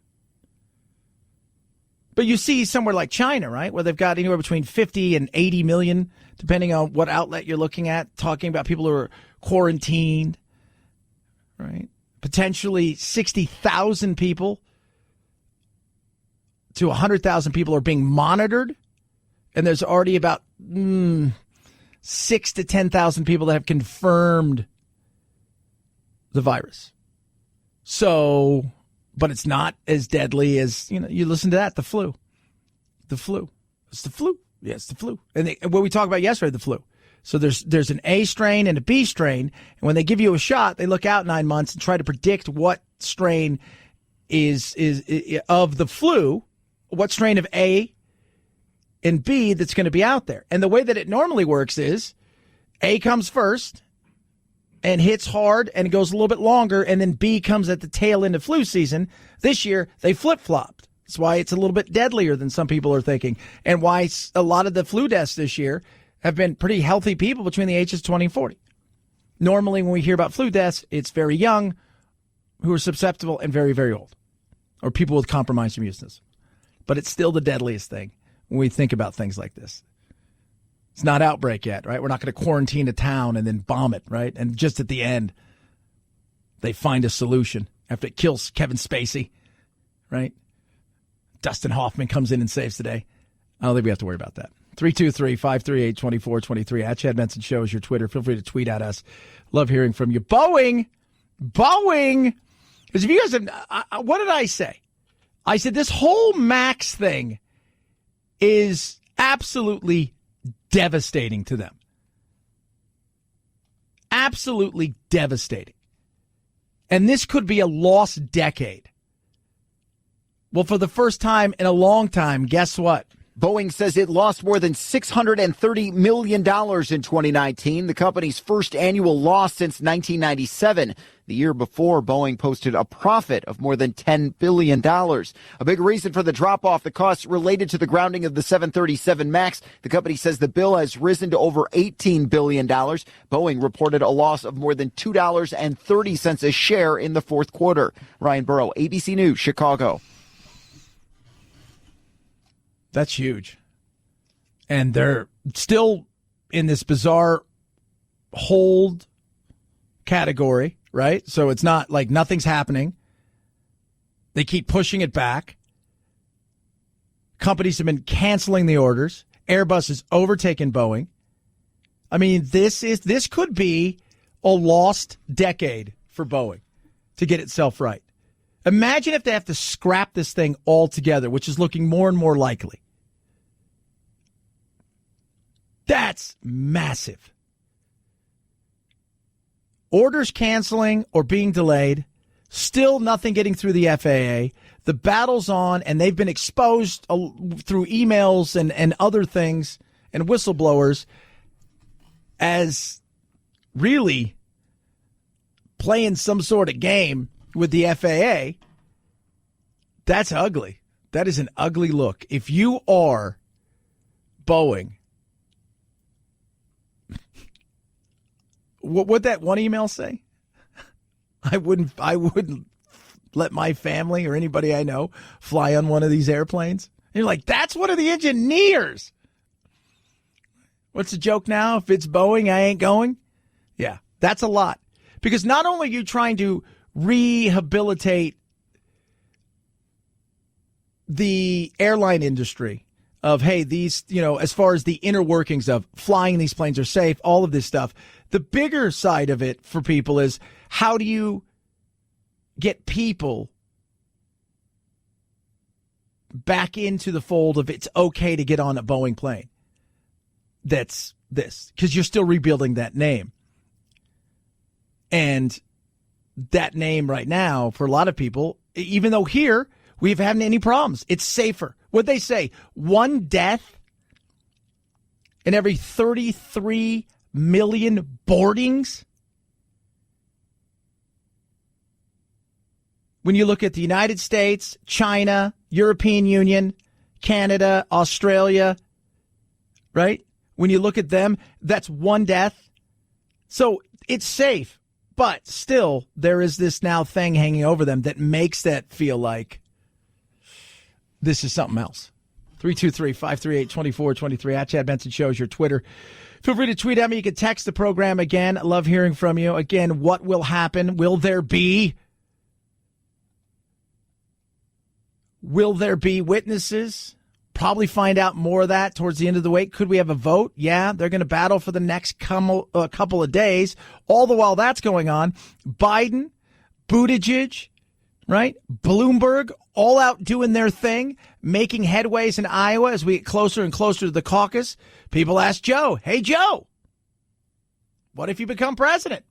But you see somewhere like China, right, where they've got anywhere between 50 and 80 million, depending on what outlet you're looking at, talking about people who are quarantined, right? Potentially 60,000 people to 100,000 people are being monitored. And there's already about 6 to 10,000 people that have confirmed the virus. So, but it's not as deadly as, you listen to that, the flu. The flu. It's the flu. Yeah, it's the flu. And what we talked about yesterday, the flu. So there's an A strain and a B strain. And when they give you a shot, they look out 9 months and try to predict what strain is of the flu, what strain of A and B that's going to be out there. And the way that it normally works is A comes first and hits hard and goes a little bit longer, and then B comes at the tail end of flu season. This year, they flip-flopped. That's why it's a little bit deadlier than some people are thinking, and why a lot of the flu deaths this year have been pretty healthy people between the ages of 20 and 40. Normally, when we hear about flu deaths, it's very young, who are susceptible, and very, very old, or people with compromised immune systems. But it's still the deadliest thing when we think about things like this. It's not outbreak yet, right? We're not going to quarantine a town and then bomb it, right? And just at the end, they find a solution after it kills Kevin Spacey, right? Dustin Hoffman comes in and saves the day. I don't think we have to worry about that. 323-538-2423 at Chad Benson Show is your Twitter. Feel free to tweet at us. Love hearing from you. Boeing. Because if you guys have, what did I say? I said this whole MAX thing is absolutely devastating to them. Absolutely devastating. And this could be a lost decade. Well, for the first time in a long time, guess what? Boeing says it lost more than $630 million in 2019, the company's first annual loss since 1997. The year before, Boeing posted a profit of more than $10 billion. A big reason for the drop-off, the costs related to the grounding of the 737 MAX. The company says the bill has risen to over $18 billion. Boeing reported a loss of more than $2.30 a share in the fourth quarter. Ryan Burrow, ABC News, Chicago. That's huge. And they're still in this bizarre hold category, right? So it's not like nothing's happening. They keep pushing it back. Companies have been canceling the orders. Airbus has overtaken Boeing. I mean, this could be a lost decade for Boeing to get itself right. Imagine if they have to scrap this thing altogether, which is looking more and more likely. That's massive. Orders canceling or being delayed. Still nothing getting through the FAA. The battle's on, and they've been exposed through emails and other things and whistleblowers as really playing some sort of game with the FAA. That's ugly. That is an ugly look. If you are Boeing, what would that one email say? I wouldn't let my family or anybody I know fly on one of these airplanes. And you're like, that's one of the engineers. What's the joke now? If it's Boeing, I ain't going. Yeah, that's a lot. Because not only are you trying to rehabilitate the airline industry of, hey, these, as far as the inner workings of flying these planes are safe, all of this stuff. The bigger side of it for people is, how do you get people back into the fold of it's okay to get on a Boeing plane? That's this, because you're still rebuilding that name. And that name right now, for a lot of people, even though here we haven't had any problems, it's safer. What'd they say? 1 death in every 33 million boardings? When you look at the United States, China, European Union, Canada, Australia, right? When you look at them, that's 1 death. So it's safe, but still there is this now thing hanging over them that makes that feel like this is something else. 323-538-2423 at Chad Benson Show is your Twitter. Feel free to tweet at me. You can text the program again. I love hearing from you. Again, what will happen? Will there be witnesses? Probably find out more of that towards the end of the week. Could we have a vote? Yeah, they're going to battle for the next couple of days. All the while that's going on, Biden, Buttigieg, right? Bloomberg, all out doing their thing, making headways in Iowa as we get closer and closer to the caucus. People ask Joe, hey, Joe, what if you become president?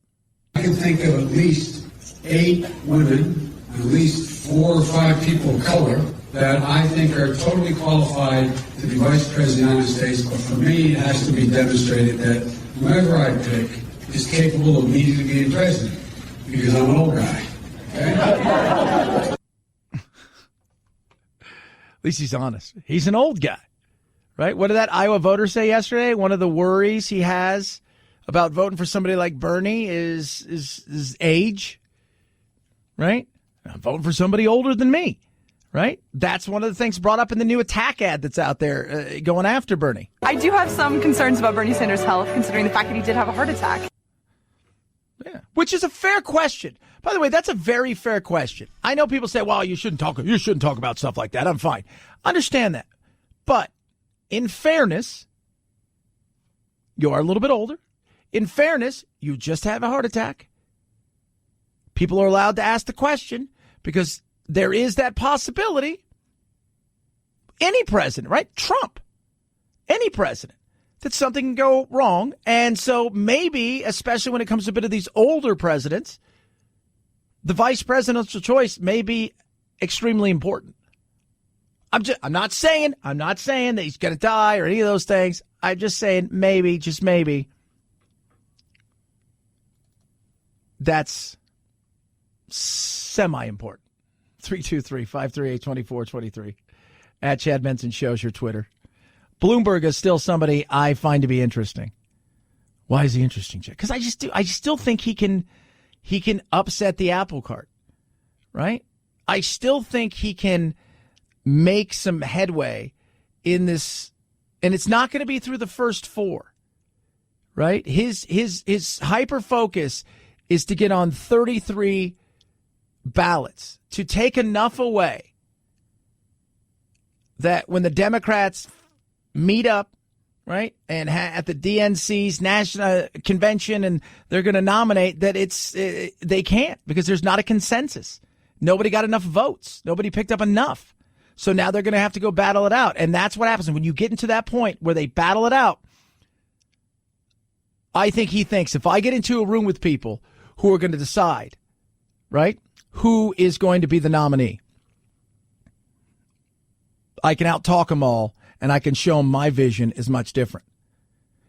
I can think of at least 8 women, at least 4 or 5 people of color that I think are totally qualified to be vice president of the United States. But for me, it has to be demonstrated that whoever I pick is capable of immediately being president, because I'm an old guy. Okay? At least he's honest. He's an old guy, right? What did that Iowa voter say yesterday? One of the worries he has about voting for somebody like Bernie is age, right? I'm voting for somebody older than me, right? That's one of the things brought up in the new attack ad that's out there going after Bernie. I do have some concerns about Bernie Sanders' health, considering the fact that he did have a heart attack. Yeah, which is a fair question. By the way, that's a very fair question. I know people say, well, you shouldn't talk about stuff like that. I'm fine. Understand that. But in fairness, you are a little bit older. In fairness, you just have a heart attack. People are allowed to ask the question because there is that possibility. Any president, right? Trump, any president, that something can go wrong. And so maybe, especially when it comes to a bit of these older presidents, the vice presidential choice may be extremely important. I'm not saying that he's going to die or any of those things. I'm just saying maybe, just maybe, that's semi-important. 323-538-2423 at Chad Benson Show's your Twitter. Bloomberg is still somebody I find to be interesting. Why is he interesting, Chad? Because I still think he can upset the apple cart, right? I still think he can make some headway in this, and it's not going to be through the first four, right? His hyper focus is to get on 33 ballots, to take enough away that when the Democrats meet up, right, and at the DNC's national convention, and they're going to nominate, that they can't, because there's not a consensus. Nobody got enough votes. Nobody picked up enough. So now they're going to have to go battle it out. And that's what happens. And when you get into that point where they battle it out, I think he thinks, if I get into a room with people who are going to decide, right, who is going to be the nominee, I can out-talk them all, and I can show them my vision is much different.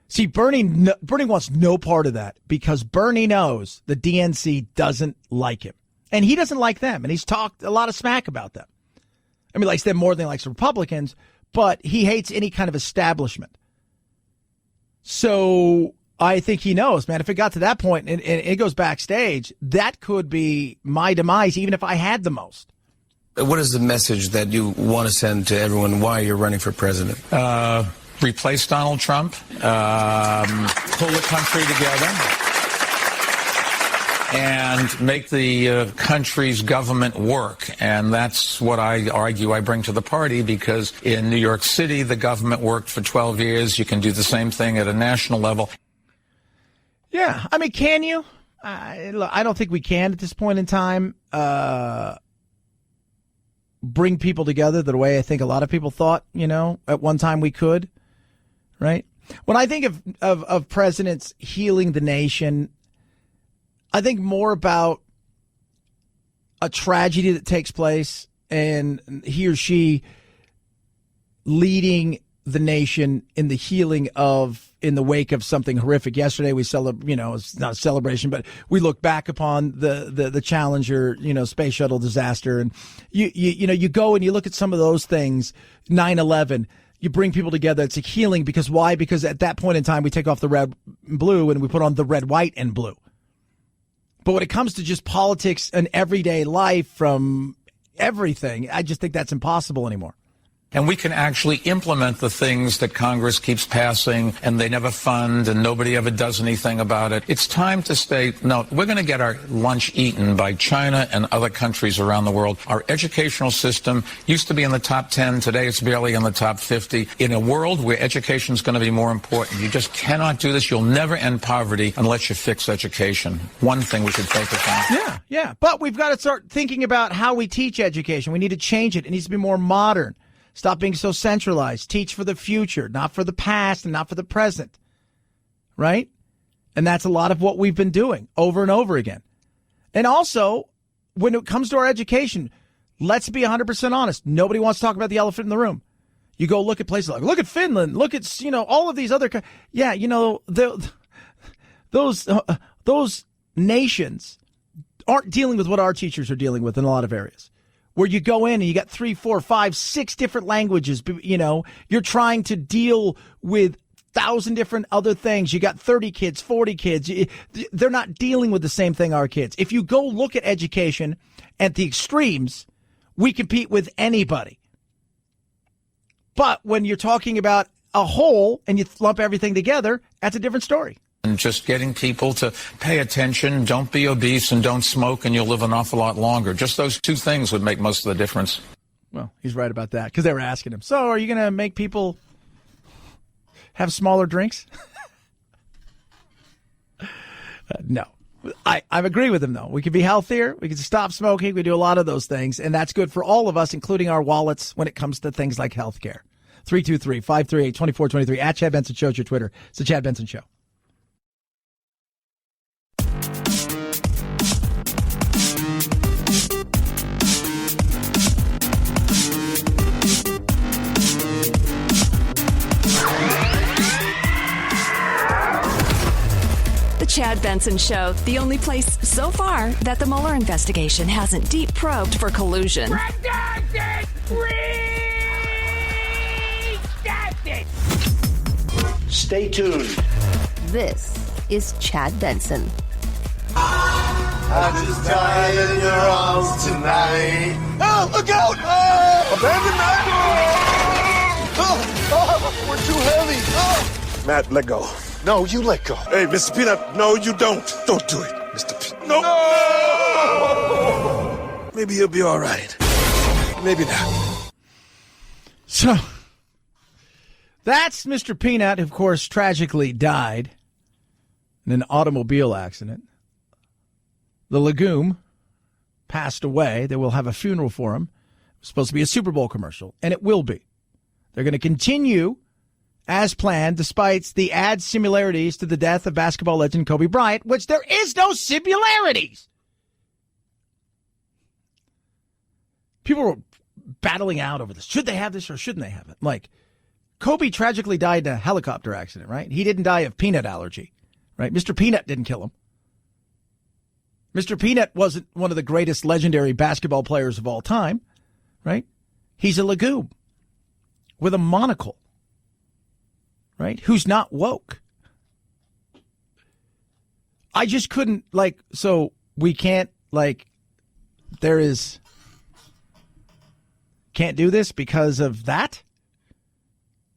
See, Bernie wants no part of that, because Bernie knows the DNC doesn't like him. And he doesn't like them, and he's talked a lot of smack about them. I mean, he likes them more than he likes Republicans, but he hates any kind of establishment. So I think he knows, man, if it got to that point and it goes backstage, that could be my demise, even if I had the most. What is the message that you want to send to everyone why you're running for president? Replace Donald Trump, pull the country together, and make the country's government work. And that's what I argue I bring to the party, because in New York City, the government worked for 12 years. You can do the same thing at a national level. Yeah. I mean, can you? I don't think we can at this point in time bring people together the way I think a lot of people thought, at one time we could, right? When I think of presidents healing the nation, I think more about a tragedy that takes place and he or she leading the nation in the healing in the wake of something horrific. Yesterday we it's not a celebration, but we look back upon the Challenger, space shuttle disaster. And you go and you look at some of those things, 9/11, you bring people together. It's a healing, because why? Because at that point in time we take off the red and blue and we put on the red, white, and blue. But when it comes to just politics and everyday life, from everything, I just think that's impossible anymore. And we can actually implement the things that Congress keeps passing and they never fund and nobody ever does anything about it. It's time to say, no, we're going to get our lunch eaten by China and other countries around the world. Our educational system used to be in the top 10. Today it's barely in the top 50. In a world where education is going to be more important, you just cannot do this. You'll never end poverty unless you fix education. One thing we should focus on. Yeah. But we've got to start thinking about how we teach education. We need to change it. It needs to be more modern. Stop being so centralized. Teach for the future, not for the past and not for the present. Right? And that's a lot of what we've been doing over and over again. And also, when it comes to our education, let's be 100% honest. Nobody wants to talk about the elephant in the room. You go look at places like, look at Finland, look at, all of these other, those nations aren't dealing with what our teachers are dealing with in a lot of areas. Where you go in and you got 3, 4, 5, 6 different languages, you're trying to deal with 1,000 different other things. You got 30 kids, 40 kids. They're not dealing with the same thing our kids. If you go look at education at the extremes, we compete with anybody. But when you're talking about a whole and you lump everything together, that's a different story. And just getting people to pay attention, don't be obese and don't smoke, and you'll live an awful lot longer. Just those two things would make most of the difference. Well, he's right about that, because they were asking him, so are you going to make people have smaller drinks? No. I agree with him, though. We could be healthier. We could stop smoking. We do a lot of those things, and that's good for all of us, including our wallets, when it comes to things like health care. 323-538-2423. At Chad Benson Show is your Twitter. It's the Chad Benson Show. The Chad Benson Show, the only place so far that the Mueller investigation hasn't deep probed for collusion. Redacted! Stay tuned. This is Chad Benson. I just died in your arms tonight. Oh, look out! Oh, abandonment! Oh! We're too heavy. Oh. Matt, let go. No, you let go. Hey, Mr. Peanut, no, you don't. Don't do it, Mr. Peanut. No. Maybe you'll be all right. Maybe not. So, that's Mr. Peanut, who, of course, tragically died in an automobile accident. The legume passed away. They will have a funeral for him. It was supposed to be a Super Bowl commercial, and it will be. They're going to continue as planned, despite the ad similarities to the death of basketball legend Kobe Bryant, which there is no similarities. People were battling out over this. Should they have this or shouldn't they have it? Like, Kobe tragically died in a helicopter accident, right? He didn't die of peanut allergy, right? Mr. Peanut didn't kill him. Mr. Peanut wasn't one of the greatest legendary basketball players of all time, right? He's a legume with a monocle, right? Who's not woke. I just couldn't, so we can't, can't do this because of that?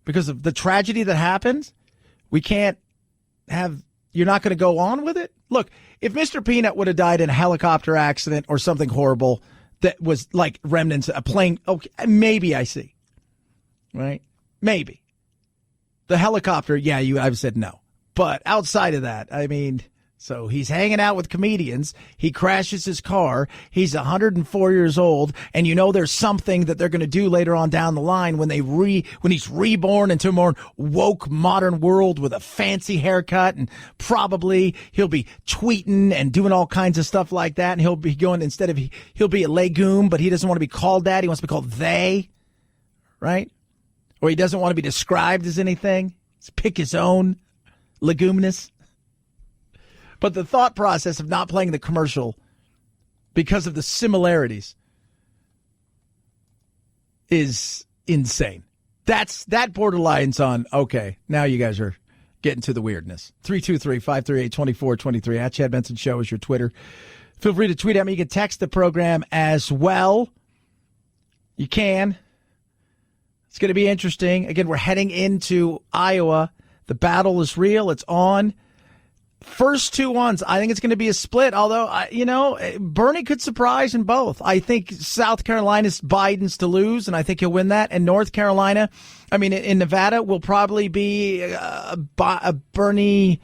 Because of the tragedy that happened? We can't you're not going to go on with it? Look, if Mr. Peanut would have died in a helicopter accident or something horrible that was like remnants of a plane, okay, maybe I see. Right? Maybe. The helicopter, yeah, I've said no. But outside of that, I mean, so he's hanging out with comedians. He crashes his car. He's 104 years old. And there's something that they're going to do later on down the line when he's reborn into a more woke modern world with a fancy haircut. And probably he'll be tweeting and doing all kinds of stuff like that. And he'll be going, he'll be a legume, but he doesn't want to be called that. He wants to be called they, right? Or he doesn't want to be described as anything. Let's pick his own leguminous. But the thought process of not playing the commercial because of the similarities is insane. That borderlines on, okay, now you guys are getting to the weirdness. 323-538-2423 at Chad Benson Show is your Twitter. Feel free to tweet at me. You can text the program as well. You can. It's going to be interesting. Again, we're heading into Iowa. The battle is real. It's on. First two ones, I think it's going to be a split, although, Bernie could surprise in both. I think South Carolina's Biden's to lose, and I think he'll win that. And North Carolina, in Nevada, will probably be a Bernie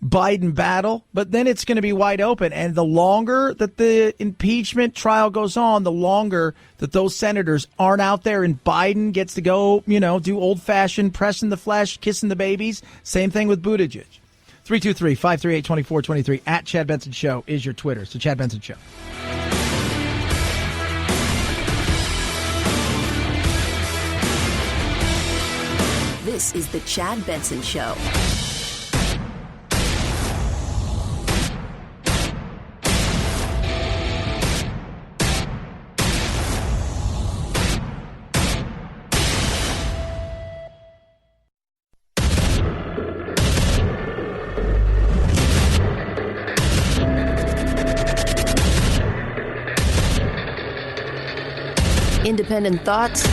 Biden battle, but then it's going to be wide open. And the longer that the impeachment trial goes on, the longer that those senators aren't out there and Biden gets to go, do old-fashioned pressing the flesh, kissing the babies. Same thing with Buttigieg. 323-538-2423 at Chad Benson Show is your Twitter. So Chad Benson Show. This is the Chad Benson Show. Independent thoughts,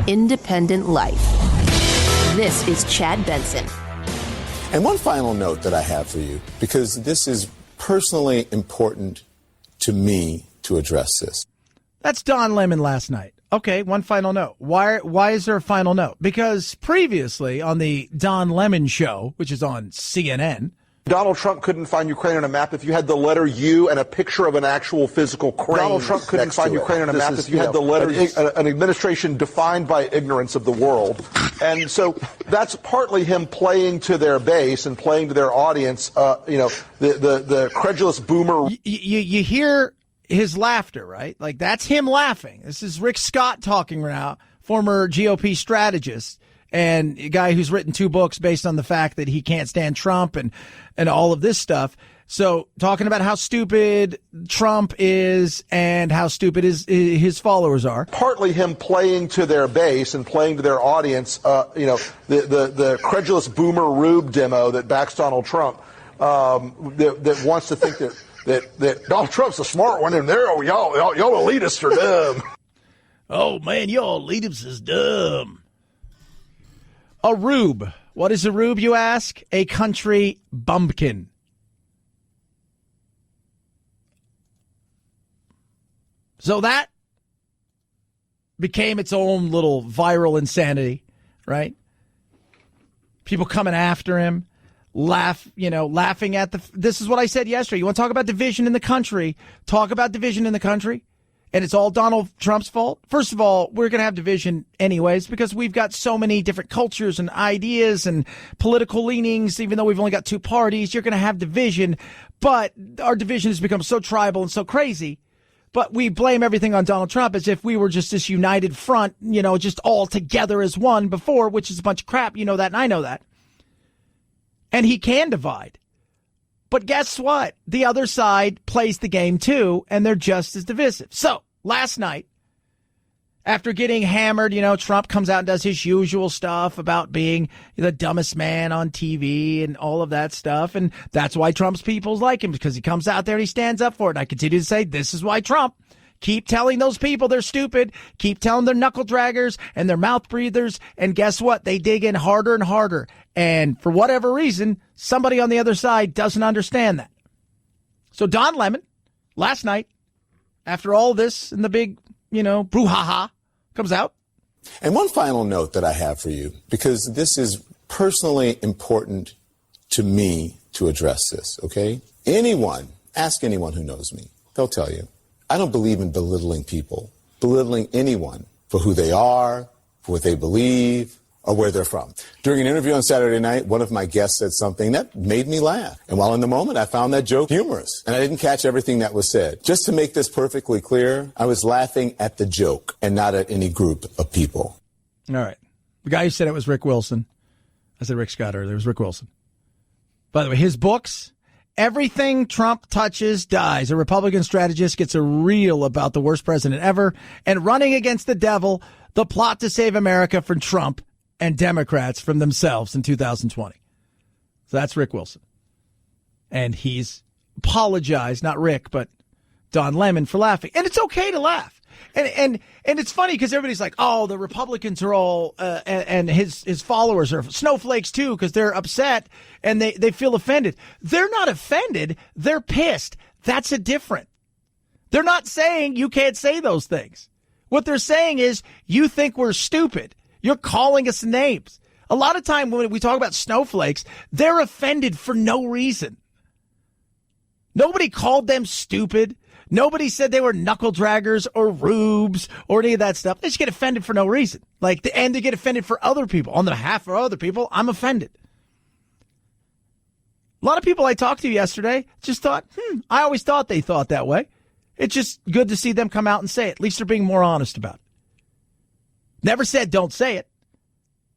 independent life. This is Chad Benson. And one final note that I have for you, because this is personally important to me to address this. That's Don Lemon last night. Okay, one final note. Why is there a final note? Because previously on the Don Lemon Show, which is on CNN, Donald Trump couldn't find Ukraine on a map if you had the letter U and a picture of an actual physical crane. Donald Trump couldn't find Ukraine on a map if you had the letter an administration defined by ignorance of the world. And so that's partly him playing to their base and playing to their audience, the credulous boomer. You hear his laughter, right? Like, that's him laughing. This is Rick Scott talking right now, former GOP strategist. And a guy who's written 2 books based on the fact that he can't stand Trump and all of this stuff. So talking about how stupid Trump is and how stupid his followers are. Partly him playing to their base and playing to their audience, the credulous boomer Rube demo that backs Donald Trump, that wants to think that Donald Trump's a smart one and y'all elitists are dumb. Oh, man, y'all elitists is dumb. A rube. What is a rube, you ask? A country bumpkin. So that became its own little viral insanity, right? People coming after him, laughing at this is what I said yesterday. You want to talk about division in the country? Talk about division in the country. And it's all Donald Trump's fault. First of all, we're going to have division anyways because we've got so many different cultures and ideas and political leanings. Even though we've only got two parties, you're going to have division. But our division has become so tribal and so crazy. But we blame everything on Donald Trump as if we were just this united front, just all together as one before, which is a bunch of crap. You know that, and I know that. And he can divide. But guess what? The other side plays the game too, and they're just as divisive. So last night, after getting hammered, Trump comes out and does his usual stuff about being the dumbest man on TV and all of that stuff. And that's why Trump's people like him, because he comes out there and he stands up for it. And I continue to say, this is why Trump. Keep telling those people they're stupid. Keep telling they're knuckle draggers and they're mouth breathers. And guess what? They dig in harder and harder. And for whatever reason, somebody on the other side doesn't understand that. So Don Lemon, last night, after all this and the big, brouhaha comes out. And one final note that I have for you, because this is personally important to me to address this, okay? Ask anyone who knows me. They'll tell you. I don't believe in belittling people, belittling anyone for who they are, for what they believe, or where they're from. During an interview on Saturday night, one of my guests said something that made me laugh. And while in the moment, I found that joke humorous. And I didn't catch everything that was said. Just to make this perfectly clear, I was laughing at the joke and not at any group of people. All right. The guy who said it was Rick Wilson. I said Rick Scott earlier. It was Rick Wilson. By the way, his books, Everything Trump Touches Dies. A Republican strategist gets a reel about the worst president ever. And Running Against the Devil, the plot to save America from Trump and Democrats from themselves in 2020. So that's Rick Wilson. And he's apologized, not Rick, but Don Lemon for laughing. And it's okay to laugh. And it's funny because everybody's like, oh, the Republicans are all, and his followers are snowflakes too because they're upset and they feel offended. They're not offended. They're pissed. That's a different. They're not saying you can't say those things. What they're saying is you think we're stupid. You're calling us names. A lot of time when we talk about snowflakes, they're offended for no reason. Nobody called them stupid. Nobody said they were knuckle draggers or rubes or any of that stuff. They just get offended for no reason. And they get offended for other people. On behalf of other people, I'm offended. A lot of people I talked to yesterday just thought, I always thought they thought that way. It's just good to see them come out and say it. At least they're being more honest about it. Never said don't say it,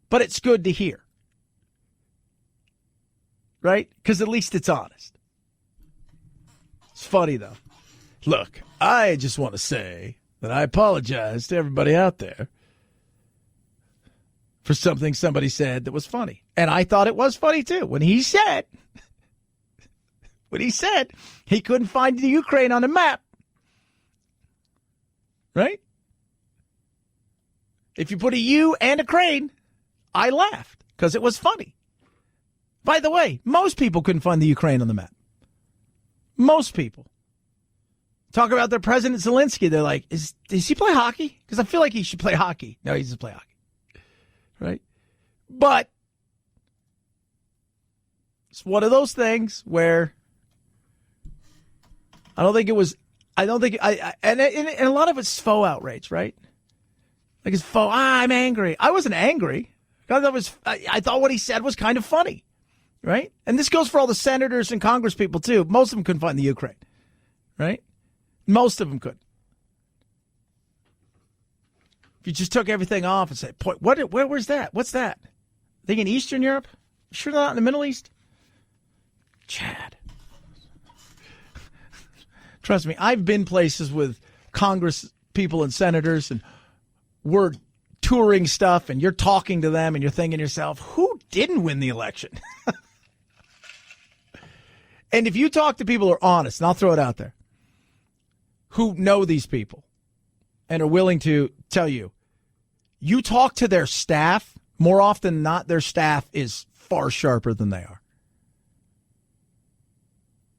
but it's good to hear. Right? Because at least it's honest. It's funny, though. Look, I just want to say that I apologize to everybody out there for something somebody said that was funny. And I thought it was funny, too. When he said he couldn't find the Ukraine on the map. Right? If you put a U and a crane, I laughed because it was funny. By the way, most people couldn't find the Ukraine on the map. Most people. Talk about their President Zelensky. They're like, does he play hockey? Because I feel like he should play hockey. No, he doesn't play hockey. Right? But it's one of those things where and a lot of it's faux outrage, right? Like it's faux, I'm angry. I wasn't angry. I thought what he said was kind of funny, right? And this goes for all the senators and Congress people, too. Most of them couldn't find the Ukraine, right? Most of them could. If you just took everything off and said, where's that? What's that? Think in Eastern Europe? Sure not in the Middle East? Chad. Trust me, I've been places with Congress people and senators, and we're touring stuff, and you're talking to them, and you're thinking to yourself, who didn't win the election? And if you talk to people who are honest, and I'll throw it out there, who know these people and are willing to tell you, you talk to their staff More often than not, their staff is far sharper than they are.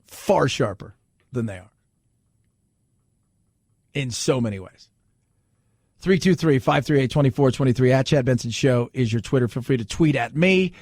Far sharper than they are. In so many ways. 323-538-2423 at Chad Benson Show is your Twitter. Feel free to tweet at me.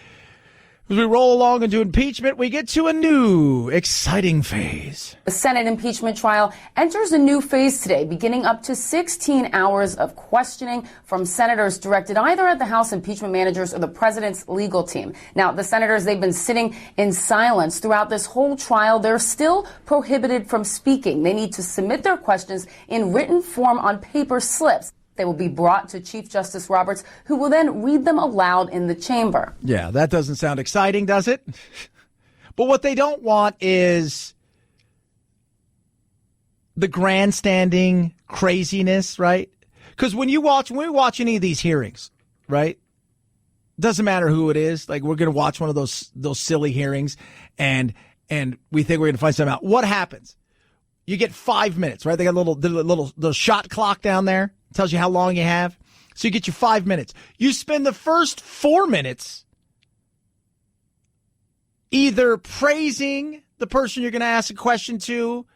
As we roll along into impeachment, we get to a new, exciting phase. The Senate impeachment trial enters a new phase today, beginning up to 16 hours of questioning from senators directed either at the House impeachment managers or the president's legal team. Now, the senators, they've been sitting in silence throughout this whole trial. They're still prohibited from speaking. They need to submit their questions in written form on paper slips. They will be brought to Chief Justice Roberts, who will then read them aloud in the chamber. Yeah, that doesn't sound exciting, does it? But what they don't want is the grandstanding craziness, right? Because when we watch any of these hearings, right? Doesn't matter who it is. Like, we're going to watch one of those silly hearings, and we think we're going to find something out. What happens? You get 5 minutes, right? They got a little shot clock down there. Tells you how long you have. So you get your 5 minutes. You spend the first 4 minutes either praising the person you're going to ask a question to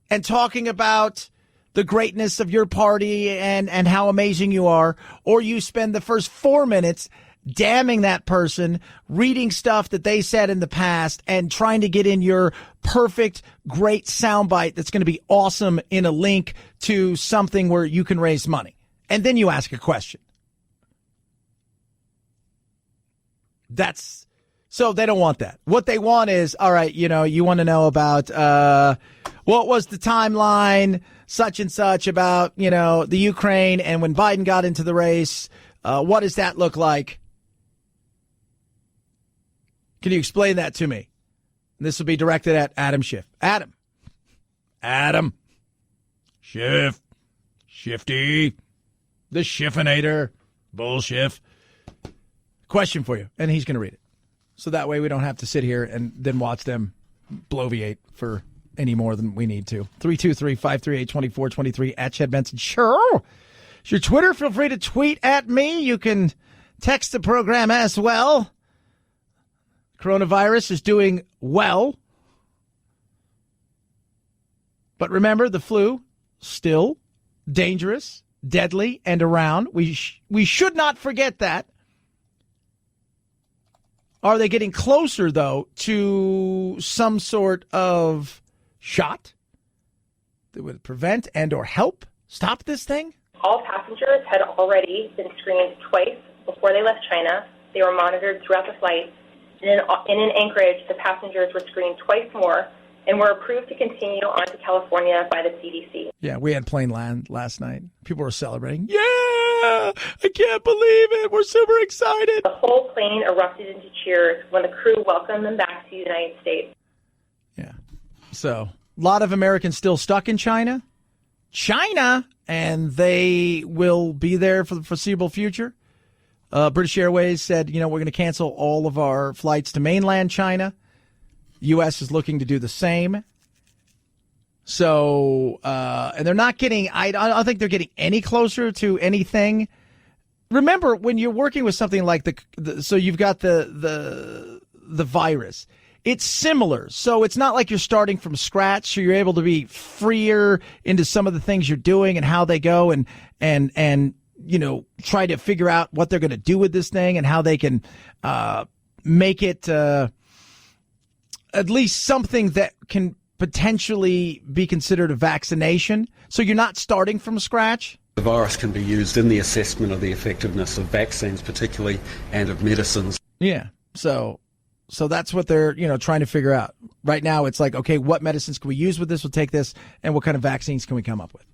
and talking about the greatness of your party and how amazing you are, or you spend the first 4 minutes damning that person, reading stuff that they said in the past, and trying to get in your perfect, great soundbite that's going to be awesome in a link to something where you can raise money. And then you ask a question. So they don't want that. What they want is, all right, you want to know about what was the timeline, such and such, about, the Ukraine, and when Biden got into the race, what does that look like? Can you explain that to me? And this will be directed at Adam Schiff. Adam. Schiff. Shifty. The Schiffinator. Bullshiff. Question for you. And he's going to read it. So that way we don't have to sit here and then watch them bloviate for any more than we need to. 323-538-2423 at Chad Benson. Sure. It's your Twitter. Feel free to tweet at me. You can text the program as well. Coronavirus is doing well. But remember, the flu, still dangerous, deadly, and around. We should not forget that. Are they getting closer, though, to some sort of shot that would prevent and or help stop this thing? All passengers had already been screened twice before they left China. They were monitored throughout the flight. And in Anchorage, the passengers were screened twice more and were approved to continue on to California by the CDC. Yeah, we had plane land last night. People were celebrating. Yeah, I can't believe it. We're super excited. The whole plane erupted into cheers when the crew welcomed them back to the United States. Yeah. So a lot of Americans still stuck in China, and they will be there for the foreseeable future. British Airways said, we're going to cancel all of our flights to mainland China. U.S. is looking to do the same. So, and they're not getting, I don't think they're getting any closer to anything. Remember, when you're working with something like so you've got the virus, it's similar. So it's not like you're starting from scratch. So you're able to be freer into some of the things you're doing and how they go and try to figure out what they're going to do with this thing and how they can make it at least something that can potentially be considered a vaccination. So you're not starting from scratch. The virus can be used in the assessment of the effectiveness of vaccines, particularly, and of medicines. Yeah. So that's what they're, trying to figure out. Right now, it's like, okay, what medicines can we use with this? We'll take this. And what kind of vaccines can we come up with?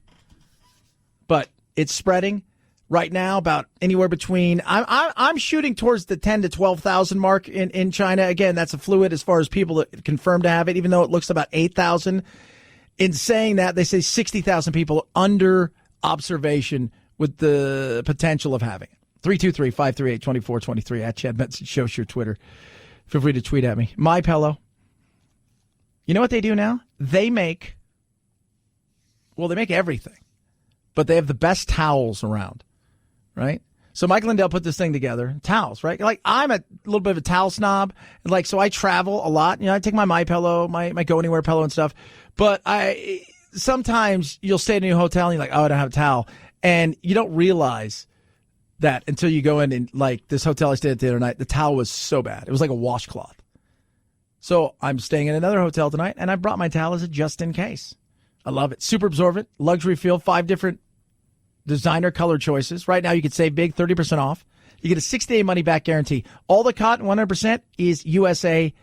But it's spreading. Right now, about anywhere between, I'm shooting towards the 10 to 12,000 mark in China. Again, that's a fluid as far as people that confirm to have it, even though it looks about 8,000. In saying that, they say 60,000 people under observation with the potential of having it. 323-538-2423 at Chad Benson. Show your Twitter. Feel free to tweet at me. My Pillow. You know what they do now? They make everything, but they have the best towels around. Right? So Mike Lindell put this thing together. Towels, right? Like, I'm a little bit of a towel snob. Like, so I travel a lot. You know, I take my MyPillow, my Go Anywhere pillow and stuff. But sometimes you'll stay in a new hotel and you're like, oh, I don't have a towel. And you don't realize that until you go in and, like, this hotel I stayed at the other night, the towel was so bad. It was like a washcloth. So I'm staying in another hotel tonight, and I brought my towel as a just in case. I love it. Super absorbent, luxury feel, 5 different designer color choices. Right now you can save big, 30% off. You get a 60-day money-back guarantee. All the cotton, 100%, is USA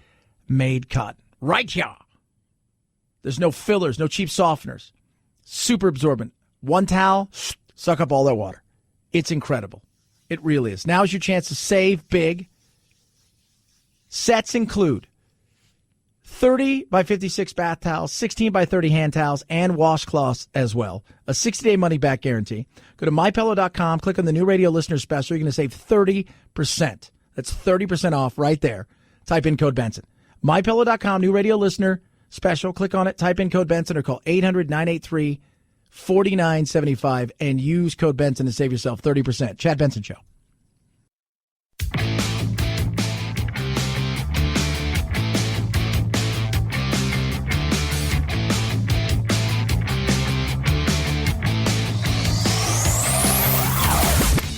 made cotton. Right here. There's no fillers, no cheap softeners. Super absorbent. One towel, suck up all that water. It's incredible. It really is. Now's your chance to save big. Sets include 30 by 56 bath towels, 16 by 30 hand towels, and washcloths as well. A 60-day money-back guarantee. Go to MyPillow.com, click on the new radio listener special. You're going to save 30%. That's 30% off right there. Type in code Benson. MyPillow.com, new radio listener special. Click on it, type in code Benson, or call 800-983-4975 and use code Benson to save yourself 30%. Chad Benson Show.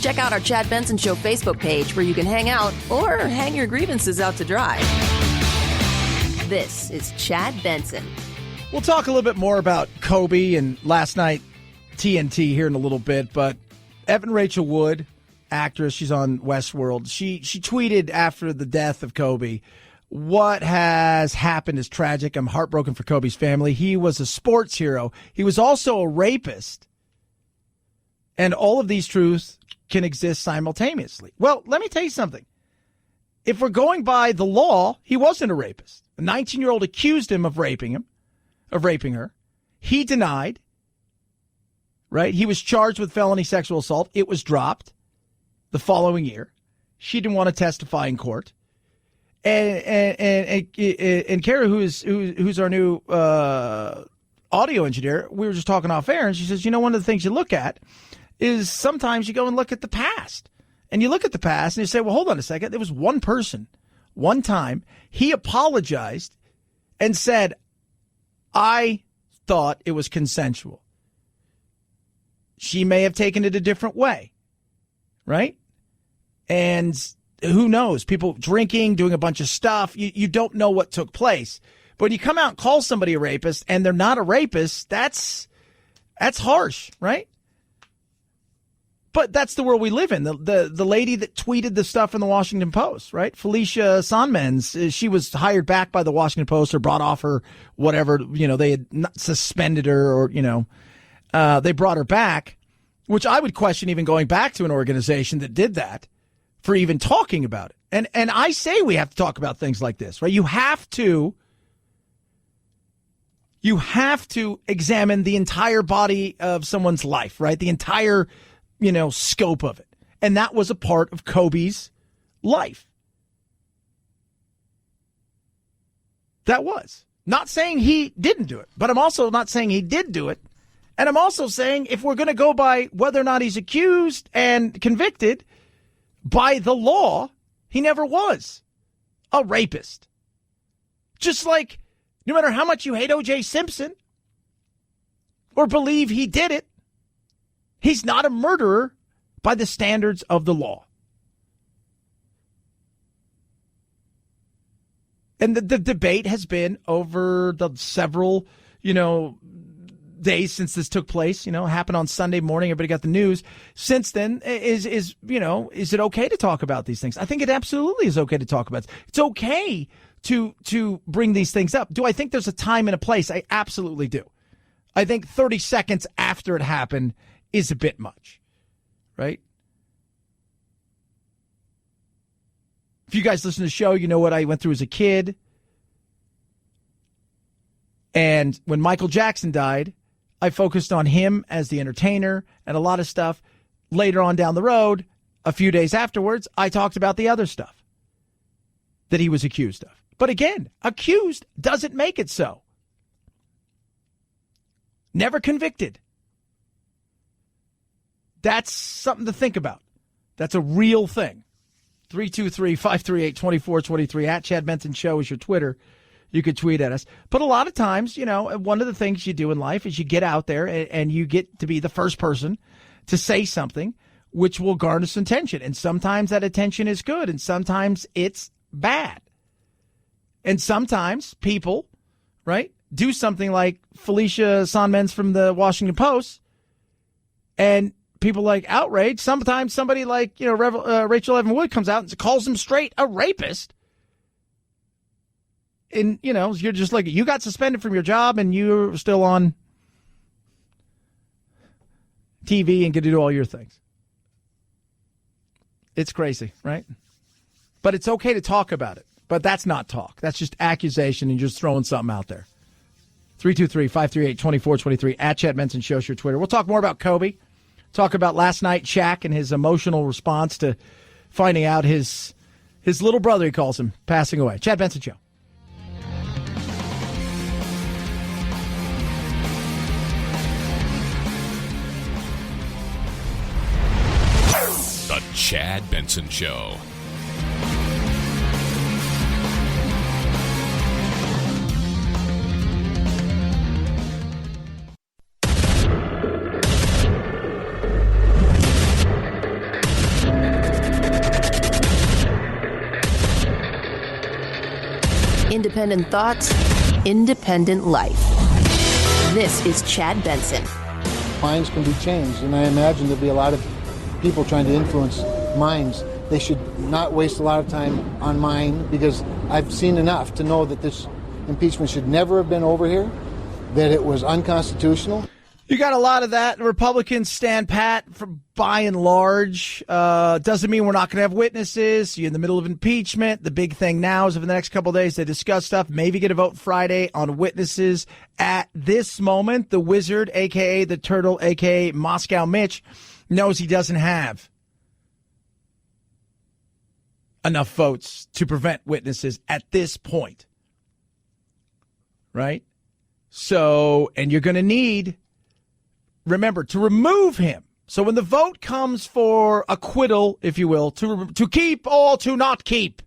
Check out our Chad Benson Show Facebook page where you can hang out or hang your grievances out to dry. This is Chad Benson. We'll talk a little bit more about Kobe and last night TNT here in a little bit, but Evan Rachel Wood, actress, she's on Westworld, she tweeted after the death of Kobe, what has happened is tragic. I'm heartbroken for Kobe's family. He was a sports hero. He was also a rapist. And all of these truths can exist simultaneously. Well, let me tell you something. If we're going by the law, he wasn't a rapist. A 19-year-old accused him of raping her. He denied, right? He was charged with felony sexual assault. It was dropped the following year. She didn't want to testify in court. And Kara, who's our new audio engineer, we were just talking off air, and she says, you know, one of the things you look at is sometimes you go and look at the past. And you look at the past and you say, well, hold on a second. There was one person, one time, he apologized and said, I thought it was consensual. She may have taken it a different way, right? And who knows? People drinking, doing a bunch of stuff. You don't know what took place. But when you come out and call somebody a rapist and they're not a rapist, that's harsh, right? But that's the world we live in. The lady that tweeted the stuff in the Washington Post, right? Felicia Sonmez, she was hired back by the Washington Post or brought off her whatever, you know, they had not suspended her or, you know, they brought her back, which I would question even going back to an organization that did that for even talking about it. And I say we have to talk about things like this, right? You have to examine the entire body of someone's life, right? The entire, you know, scope of it. And that was a part of Kobe's life. That was. Not saying he didn't do it, but I'm also not saying he did do it. And I'm also saying if we're going to go by whether or not he's accused and convicted, by the law, he never was a rapist. Just like no matter how much you hate O.J. Simpson or believe he did it, he's not a murderer by the standards of the law. And the debate has been over the several, you know, days since this took place. You know, it happened on Sunday morning. Everybody got the news. Since then, is it okay to talk about these things? I think it absolutely is okay to talk about it. It's okay to bring these things up. Do I think there's a time and a place? I absolutely do. I think 30 seconds after it happened is a bit much, right? If you guys listen to the show, you know what I went through as a kid. And when Michael Jackson died, I focused on him as the entertainer and a lot of stuff. Later on down the road, a few days afterwards, I talked about the other stuff that he was accused of. But again, accused doesn't make it so. Never convicted. That's something to think about. That's a real thing. 323-538-2423 at Chad Benson Show is your Twitter. You could tweet at us. But a lot of times, one of the things you do in life is you get out there and you get to be the first person to say something which will garner some attention. And sometimes that attention is good and sometimes it's bad. And sometimes people, right, do something like Felicia Sonmez from the Washington Post and people like outrage. Sometimes somebody like, Rachel Evan Wood comes out and calls him straight a rapist. And, you're just like, you got suspended from your job and you're still on TV and get to do all your things. It's crazy, right? But it's okay to talk about it. But that's not talk. That's just accusation and just throwing something out there. 323-538-2423 at Chad Benson Show, your Twitter. We'll talk more about Kobe. Talk about last night, Shaq, and his emotional response to finding out his little brother, he calls him, passing away. Chad Benson Show. The Chad Benson Show. Independent thoughts, independent life. This is Chad Benson. Minds can be changed, and I imagine there'll be a lot of people trying to influence minds. They should not waste a lot of time on mine, because I've seen enough to know that this impeachment should never have been over here, that it was unconstitutional. You got a lot of that. Republicans stand pat by and large. Doesn't mean we're not going to have witnesses. You're in the middle of impeachment. The big thing now is over the next couple of days they discuss stuff. Maybe get a vote Friday on witnesses. At this moment, the wizard, a.k.a. the turtle, a.k.a. Moscow Mitch, knows he doesn't have enough votes to prevent witnesses at this point. Right? So, and you're going to need, remember, to remove him. So when the vote comes for acquittal, if you will, to keep or to not keep,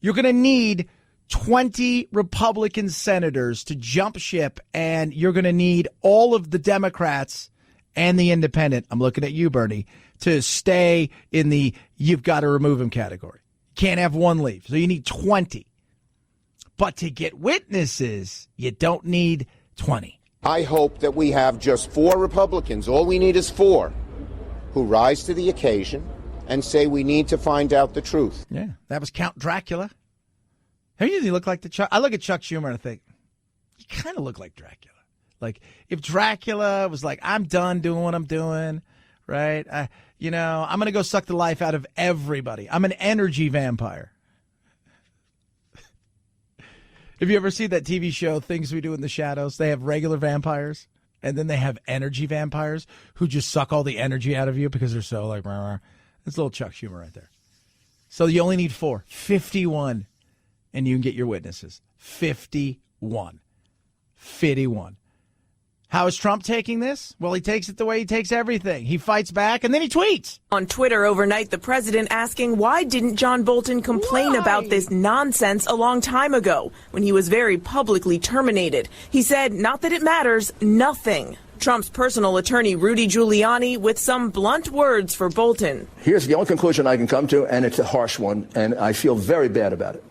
you're going to need 20 Republican senators to jump ship, and you're going to need all of the Democrats and the independent, I'm looking at you, Bernie, to stay in the you've got to remove him category. Can't have one leave. So you need 20. But to get witnesses, you don't need 20. I hope that we have just 4 Republicans, all we need is 4, who rise to the occasion and say we need to find out the truth. Yeah, that was Count Dracula. How do you look like the Chuck? I look at Chuck Schumer and I think, you kind of look like Dracula. Like, if Dracula was like, I'm done doing what I'm doing, right? I'm going to go suck the life out of everybody. I'm an energy vampire. Have you ever seen that TV show, Things We Do in the Shadows? They have regular vampires, and then they have energy vampires who just suck all the energy out of you because they're so like, rah, rah. That's a little Chuck Schumer right there. So you only need 4, 51, and you can get your witnesses. 51. How is Trump taking this? Well, he takes it the way he takes everything. He fights back, and then he tweets. On Twitter overnight, the president asking why didn't John Bolton complain about this nonsense a long time ago when he was very publicly terminated. He said, not that it matters, nothing. Trump's personal attorney, Rudy Giuliani, with some blunt words for Bolton. Here's the only conclusion I can come to, and it's a harsh one, and I feel very bad about it.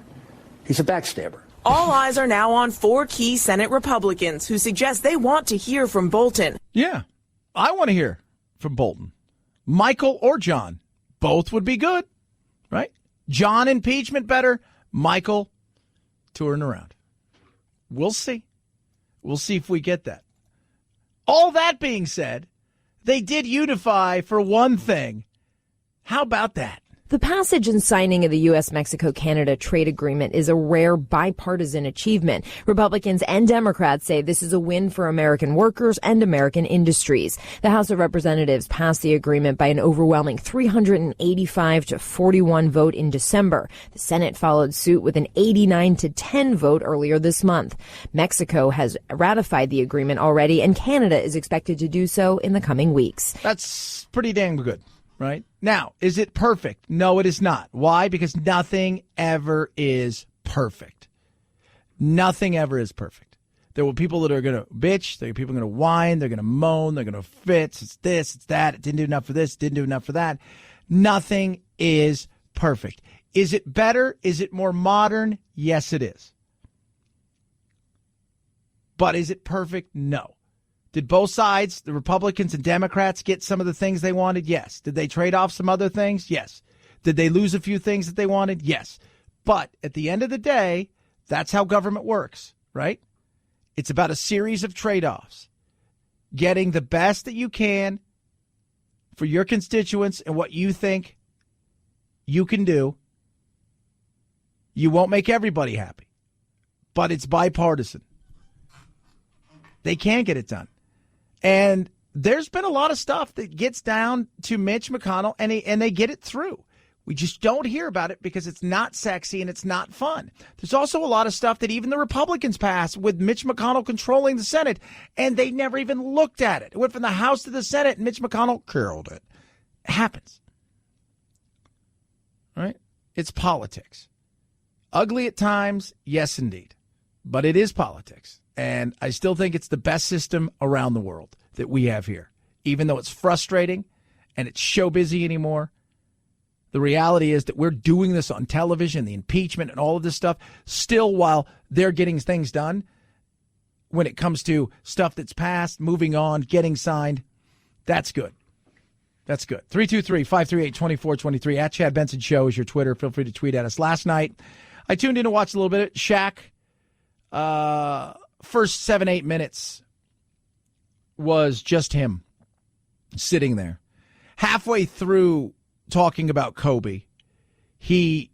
He's a backstabber. All eyes are now on 4 key Senate Republicans who suggest they want to hear from Bolton. Yeah, I want to hear from Bolton. Michael or John, both would be good, right? John, impeachment better. Michael, touring around. We'll see. We'll see if we get that. All that being said, they did unify for one thing. How about that? The passage and signing of the U.S.-Mexico-Canada trade agreement is a rare bipartisan achievement. Republicans and Democrats say this is a win for American workers and American industries. The House of Representatives passed the agreement by an overwhelming 385-41 vote in December. The Senate followed suit with an 89-10 vote earlier this month. Mexico has ratified the agreement already, and Canada is expected to do so in the coming weeks. That's pretty dang good. right? Now, is it perfect? No, it is not. Why? Because nothing ever is perfect. Nothing ever is perfect. There were people that are going to bitch. There are people going to whine. They're going to moan. They're going to fits. It's this. It's that. It didn't do enough for this. Didn't do enough for that. Nothing is perfect. Is it better? Is it more modern? Yes, it is. But is it perfect? No. Did both sides, the Republicans and Democrats, get some of the things they wanted? Yes. Did they trade off some other things? Yes. Did they lose a few things that they wanted? Yes. But at the end of the day, that's how government works, right? It's about a series of trade-offs. Getting the best that you can for your constituents and what you think you can do. You won't make everybody happy, but it's bipartisan. They can get it done. And there's been a lot of stuff that gets down to Mitch McConnell, and they get it through. We just don't hear about it because it's not sexy and it's not fun. There's also a lot of stuff that even the Republicans passed with Mitch McConnell controlling the Senate, and they never even looked at it. It went from the House to the Senate, and Mitch McConnell killed it. It happens. Right? It's politics. Ugly at times, yes, indeed. But it is politics. And I still think it's the best system around the world that we have here. Even though it's frustrating and it's show busy anymore, the reality is that we're doing this on television, the impeachment and all of this stuff, still while they're getting things done. When it comes to stuff that's passed, moving on, getting signed, that's good. That's good. 323-538-2423. At Chad Benson Show is your Twitter. Feel free to tweet at us. Last night, I tuned in to watch a little bit of Shaq. First 7-8 minutes was just him sitting there. Halfway through talking about Kobe, he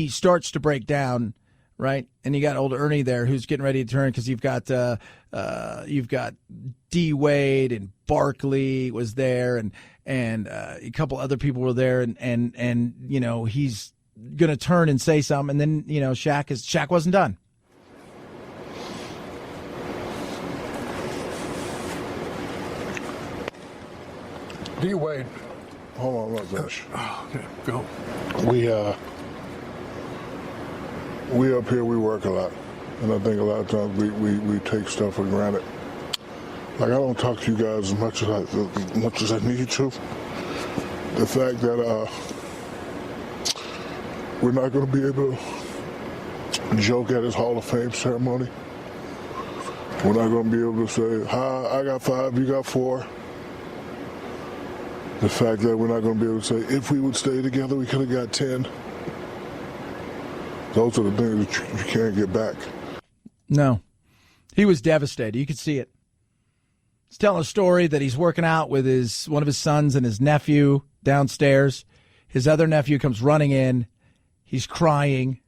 starts to break down, right? And you got old Ernie there who's getting ready to turn because you've got D Wade and Barkley was there and a couple other people were there and you know he's gonna turn and say something, and then you know Shaq wasn't done. D Wade, hold on, Rush. Okay, go. We up here, we work a lot, and I think a lot of times we take stuff for granted. Like I don't talk to you guys as much as I need to. The fact that we're not going to be able to joke at his Hall of Fame ceremony. We're not going to be able to say, "Hi, I got 5, you got 4." The fact that we're not going to be able to say, if we would stay together, we could have got 10. Those are the things that you can't get back. No. He was devastated. You could see it. He's telling a story that he's working out with one of his sons and his nephew downstairs. His other nephew comes running in. He's crying.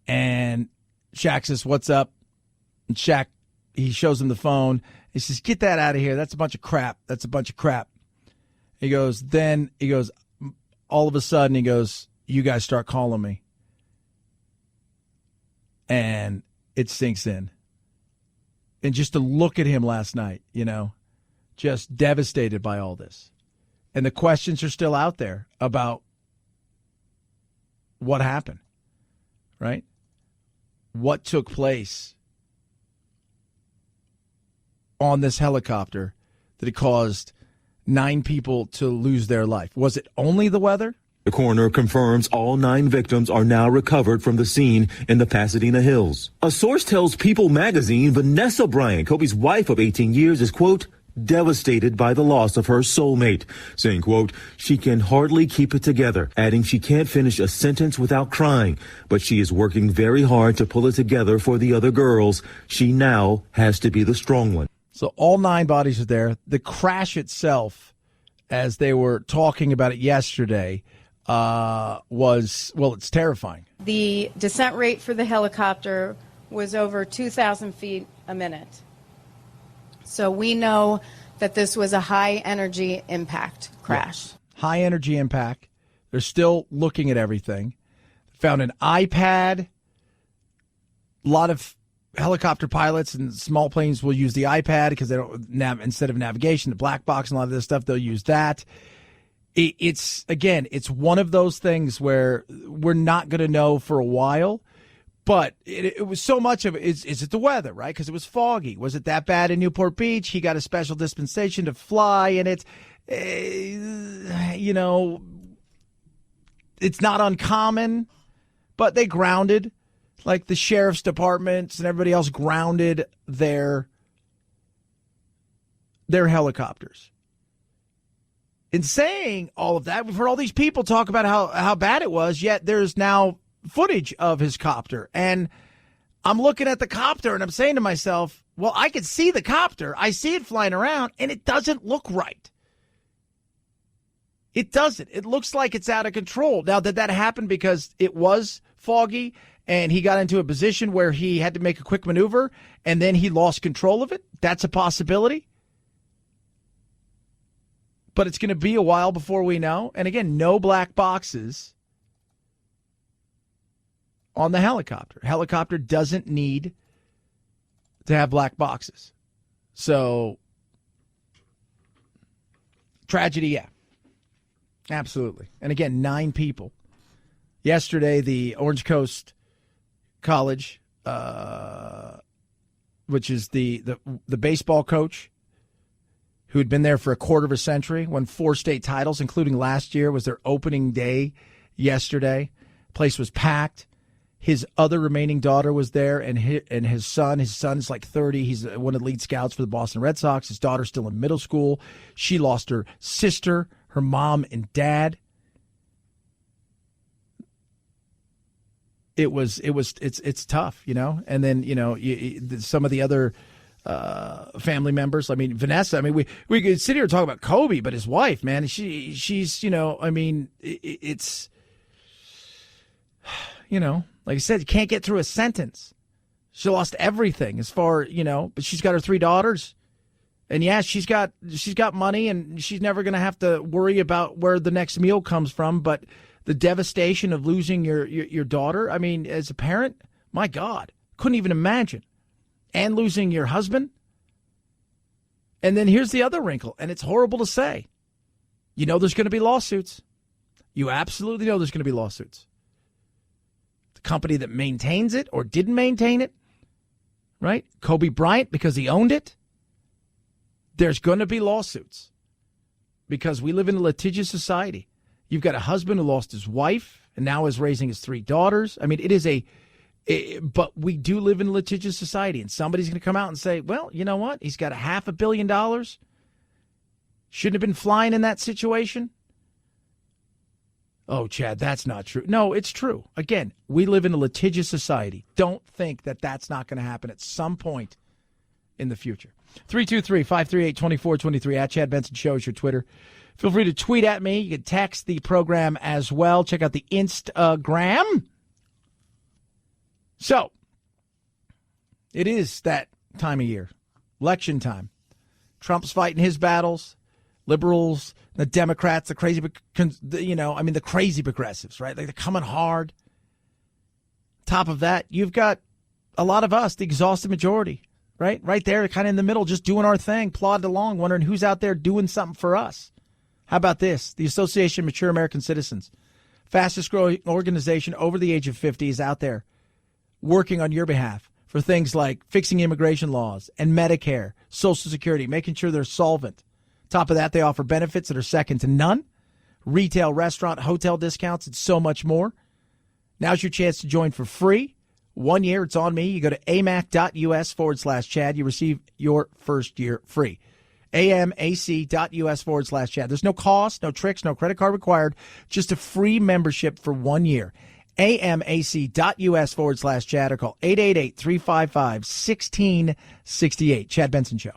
And Shaq says, "What's up?" And Shaq, he shows him the phone. He says, "Get that out of here. That's a bunch of crap. That's a bunch of crap." He goes, all of a sudden, he goes, "You guys start calling me." And it sinks in. And just to look at him last night, you know, just devastated by all this. And the questions are still out there about what happened, right? What took place on this helicopter that it caused 9 people to lose their life? Was it only the weather? The coroner confirms all 9 victims are now recovered from the scene in the Pasadena Hills. A source tells People magazine Vanessa Bryant, Kobe's wife of 18 years, is, quote, devastated by the loss of her soulmate, saying, quote, she can hardly keep it together, adding she can't finish a sentence without crying, but she is working very hard to pull it together for the other girls. She now has to be the strong one. So all 9 bodies are there. The crash itself, as they were talking about it yesterday, it's terrifying. The descent rate for the helicopter was over 2,000 feet a minute. So we know that this was a high-energy impact crash. Yeah. High-energy impact. They're still looking at everything. Found an iPad, a lot of helicopter pilots and small planes will use the iPad because they don't instead of navigation, the black box and a lot of this stuff, they'll use that. It's one of those things where we're not going to know for a while, but it was so much of it. Is it the weather, right? Because it was foggy. Was it that bad in Newport Beach? He got a special dispensation to fly, and it's, it's not uncommon, but they grounded, like the sheriff's departments and everybody else grounded their helicopters. In saying all of that, we've heard all these people talk about how bad it was, yet there's now footage of his copter. And I'm looking at the copter and I'm saying to myself, well, I can see the copter. I see it flying around and it doesn't look right. It doesn't. It looks like it's out of control. Now, did that happen because it was foggy and he got into a position where he had to make a quick maneuver and then he lost control of it? That's a possibility. But it's going to be a while before we know. And again, no black boxes on the helicopter. Helicopter doesn't need to have black boxes. So, tragedy, yeah. Absolutely. And again, 9 people. Yesterday, the Orange Coast College, which is the baseball coach who had been there for a quarter of a century, won 4 state titles, including last year, was their opening day yesterday. Place was packed. His other remaining daughter was there, and his son's like 30. He's one of the lead scouts for the Boston Red Sox. His daughter's still in middle school. She lost her sister, her mom, and dad. It's tough, And then, some of the other family members. I mean, Vanessa, I mean, we could sit here and talk about Kobe, but his wife, man, she's, I mean, it's, like I said, you can't get through a sentence. She lost everything as far, but she's got her 3 daughters. And yeah, she's got money and she's never going to have to worry about where the next meal comes from. But the devastation of losing your daughter, I mean, as a parent, my God, couldn't even imagine. And losing your husband. And then here's the other wrinkle, and it's horrible to say. There's going to be lawsuits. You absolutely know there's going to be lawsuits. The company that maintains it or didn't maintain it, right? Kobe Bryant, because he owned it. There's going to be lawsuits because we live in a litigious society. You've got a husband who lost his wife and now is raising his 3 daughters. I mean, but we do live in a litigious society, and somebody's going to come out and say, well, you know what? He's got $500 million. Shouldn't have been flying in that situation. Oh, Chad, that's not true. No, it's true. Again, we live in a litigious society. Don't think that that's not going to happen at some point in the future. 323-538-2423 at Chad Benson Show is your Twitter. Feel free to tweet at me. You can text the program as well. Check out the Instagram. So, it is that time of year, election time. Trump's fighting his battles, liberals, the Democrats, the crazy, the crazy progressives, right? Like they're coming hard. Top of that, you've got a lot of us, the exhausted majority, right? Right there, kind of in the middle, just doing our thing, plodding along, wondering who's out there doing something for us. How about this? The Association of Mature American Citizens, fastest growing organization over the age of 50, is out there working on your behalf for things like fixing immigration laws and Medicare, Social Security, making sure they're solvent. Top of that, they offer benefits that are second to none, retail, restaurant, hotel discounts, and so much more. Now's your chance to join for free. 1 year, it's on me. You go to amac.us/Chad. You receive your first year free. amac.us/Chad. There's no cost, no tricks, no credit card required, just a free membership for 1 year. amac.us/Chad or call 888-355-1668. Chad Benson Show.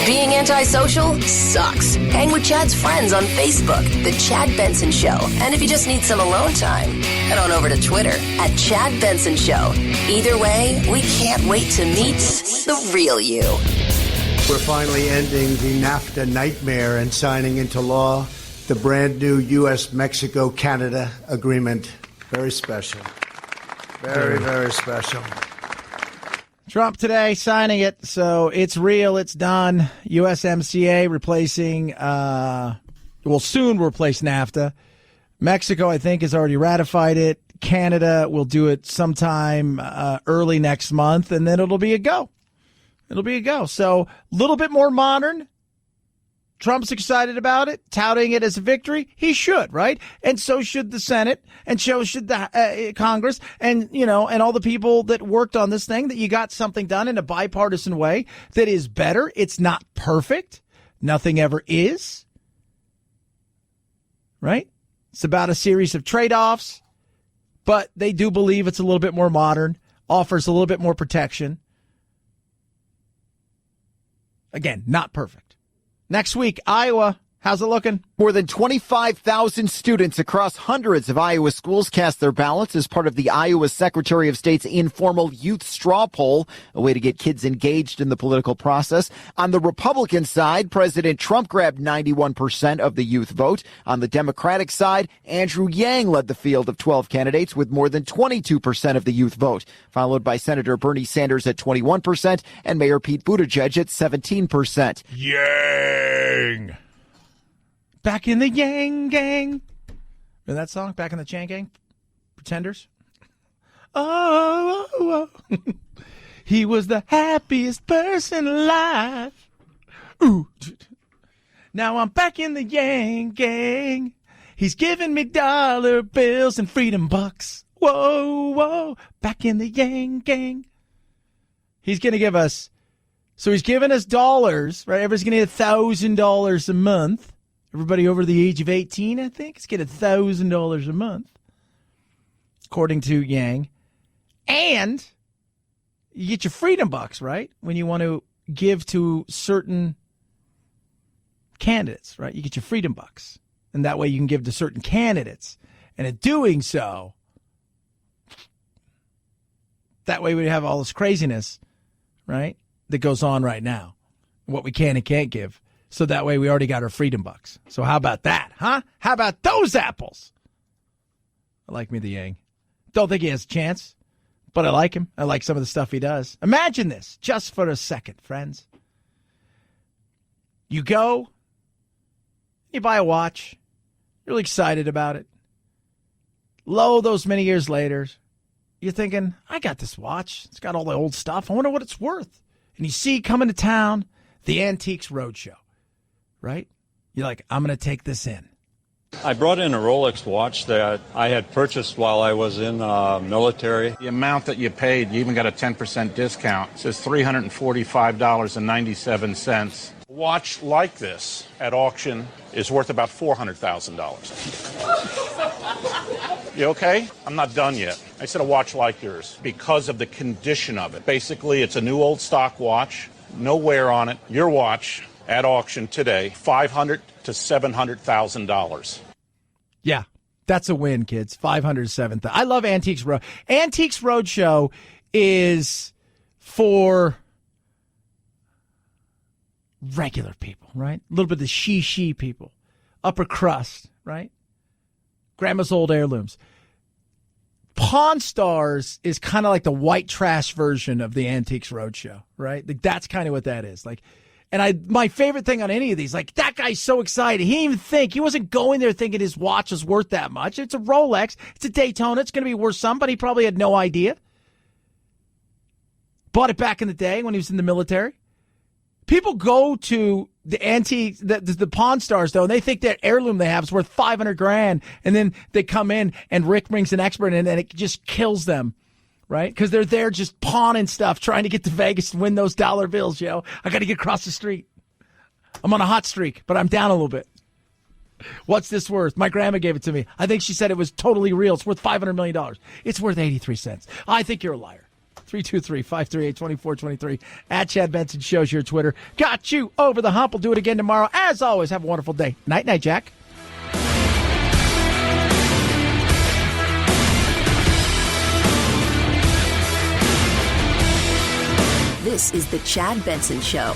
Being antisocial sucks. Hang with Chad's friends on Facebook, The Chad Benson Show. And if you just need some alone time, head on over to Twitter at Chad Benson Show. Either way, we can't wait to meet the real you. We're finally ending the NAFTA nightmare and signing into law the brand new U.S.-Mexico-Canada agreement. Very special. Very, very special. Trump today signing it, so it's real, it's done. USMCA replacing, will soon replace NAFTA. Mexico, I think, has already ratified it. Canada will do it sometime early next month, and then it'll be a go. It'll be a go. So a little bit more modern. Trump's excited about it, touting it as a victory. He should, right? And so should the Senate, and so should the Congress, and and all the people that worked on this thing. That you got something done in a bipartisan way that is better. It's not perfect. Nothing ever is. Right? It's about a series of trade-offs, but they do believe it's a little bit more modern, offers a little bit more protection. Again, not perfect. Next week, Iowa. How's it looking? More than 25,000 students across hundreds of Iowa schools cast their ballots as part of the Iowa Secretary of State's informal youth straw poll, a way to get kids engaged in the political process. On the Republican side, President Trump grabbed 91% of the youth vote. On the Democratic side, Andrew Yang led the field of 12 candidates with more than 22% of the youth vote, followed by Senator Bernie Sanders at 21% and Mayor Pete Buttigieg at 17%. Yang! Back in the Yang Gang. Remember that song? Back in the Chang Gang? Pretenders? Oh. He was the happiest person alive. Ooh. Now I'm back in the Yang Gang. He's giving me dollar bills and freedom bucks. Whoa, whoa. Back in the Yang Gang. He's going to give us, so he's giving us dollars, right? Everybody's going to get $1,000 a month. Everybody over the age of 18, I think, is getting $1,000 a month, according to Yang. And you get your freedom bucks, right? When you want to give to certain candidates, right? You get your freedom bucks. And that way you can give to certain candidates. And in doing so, that way we have all this craziness, right, that goes on right now, what we can and can't give. So that way we already got our freedom bucks. So how about that, huh? How about those apples? I like me the Yang. Don't think he has a chance, but I like him. I like some of the stuff he does. Imagine this, just for a second, friends. You go, you buy a watch, you're really excited about it. Lo, those many years later, you're thinking, I got this watch. It's got all the old stuff. I wonder what it's worth. And you see coming to town, the Antiques Roadshow. Right? You're like, I'm going to take this in. I brought in a Rolex watch that I had purchased while I was in military. The amount that you paid, you even got a 10% discount. It says $345.97. A watch like this at auction is worth about $400,000. You okay? I'm not done yet. I said a watch like yours because of the condition of it. Basically, it's a new old stock watch, no wear on it. Your watch at auction today, $500,000 to $700,000. Yeah, that's a win, kids. $500,000 to $700,000. I love Antiques Road. Antiques Roadshow is for regular people, right? A little bit of the she people, upper crust, right? Grandma's old heirlooms. Pawn Stars is kind of like the white trash version of the Antiques Roadshow, right? Like, that's kind of what that is. Like. And my favorite thing on any of these, like, that guy's so excited. He didn't even think. He wasn't going there thinking his watch was worth that much. It's a Rolex. It's a Daytona. It's going to be worth some, but he probably had no idea. Bought it back in the day when he was in the military. People go to the antique, the Pawn Stars, though, and they think that heirloom they have is worth $500,000. And then they come in and Rick brings an expert in and it just kills them. Right? Because they're there just pawning stuff, trying to get to Vegas and win those dollar bills, yo. I got to get across the street. I'm on a hot streak, but I'm down a little bit. What's this worth? My grandma gave it to me. I think she said it was totally real. It's worth $500 million. It's worth 83 cents. I think you're a liar. 323-538-2423. At Chad Benson Show's your Twitter. Got you over the hump. We'll do it again tomorrow. As always, have a wonderful day. Night, night, Jack. This is the Chad Benson Show.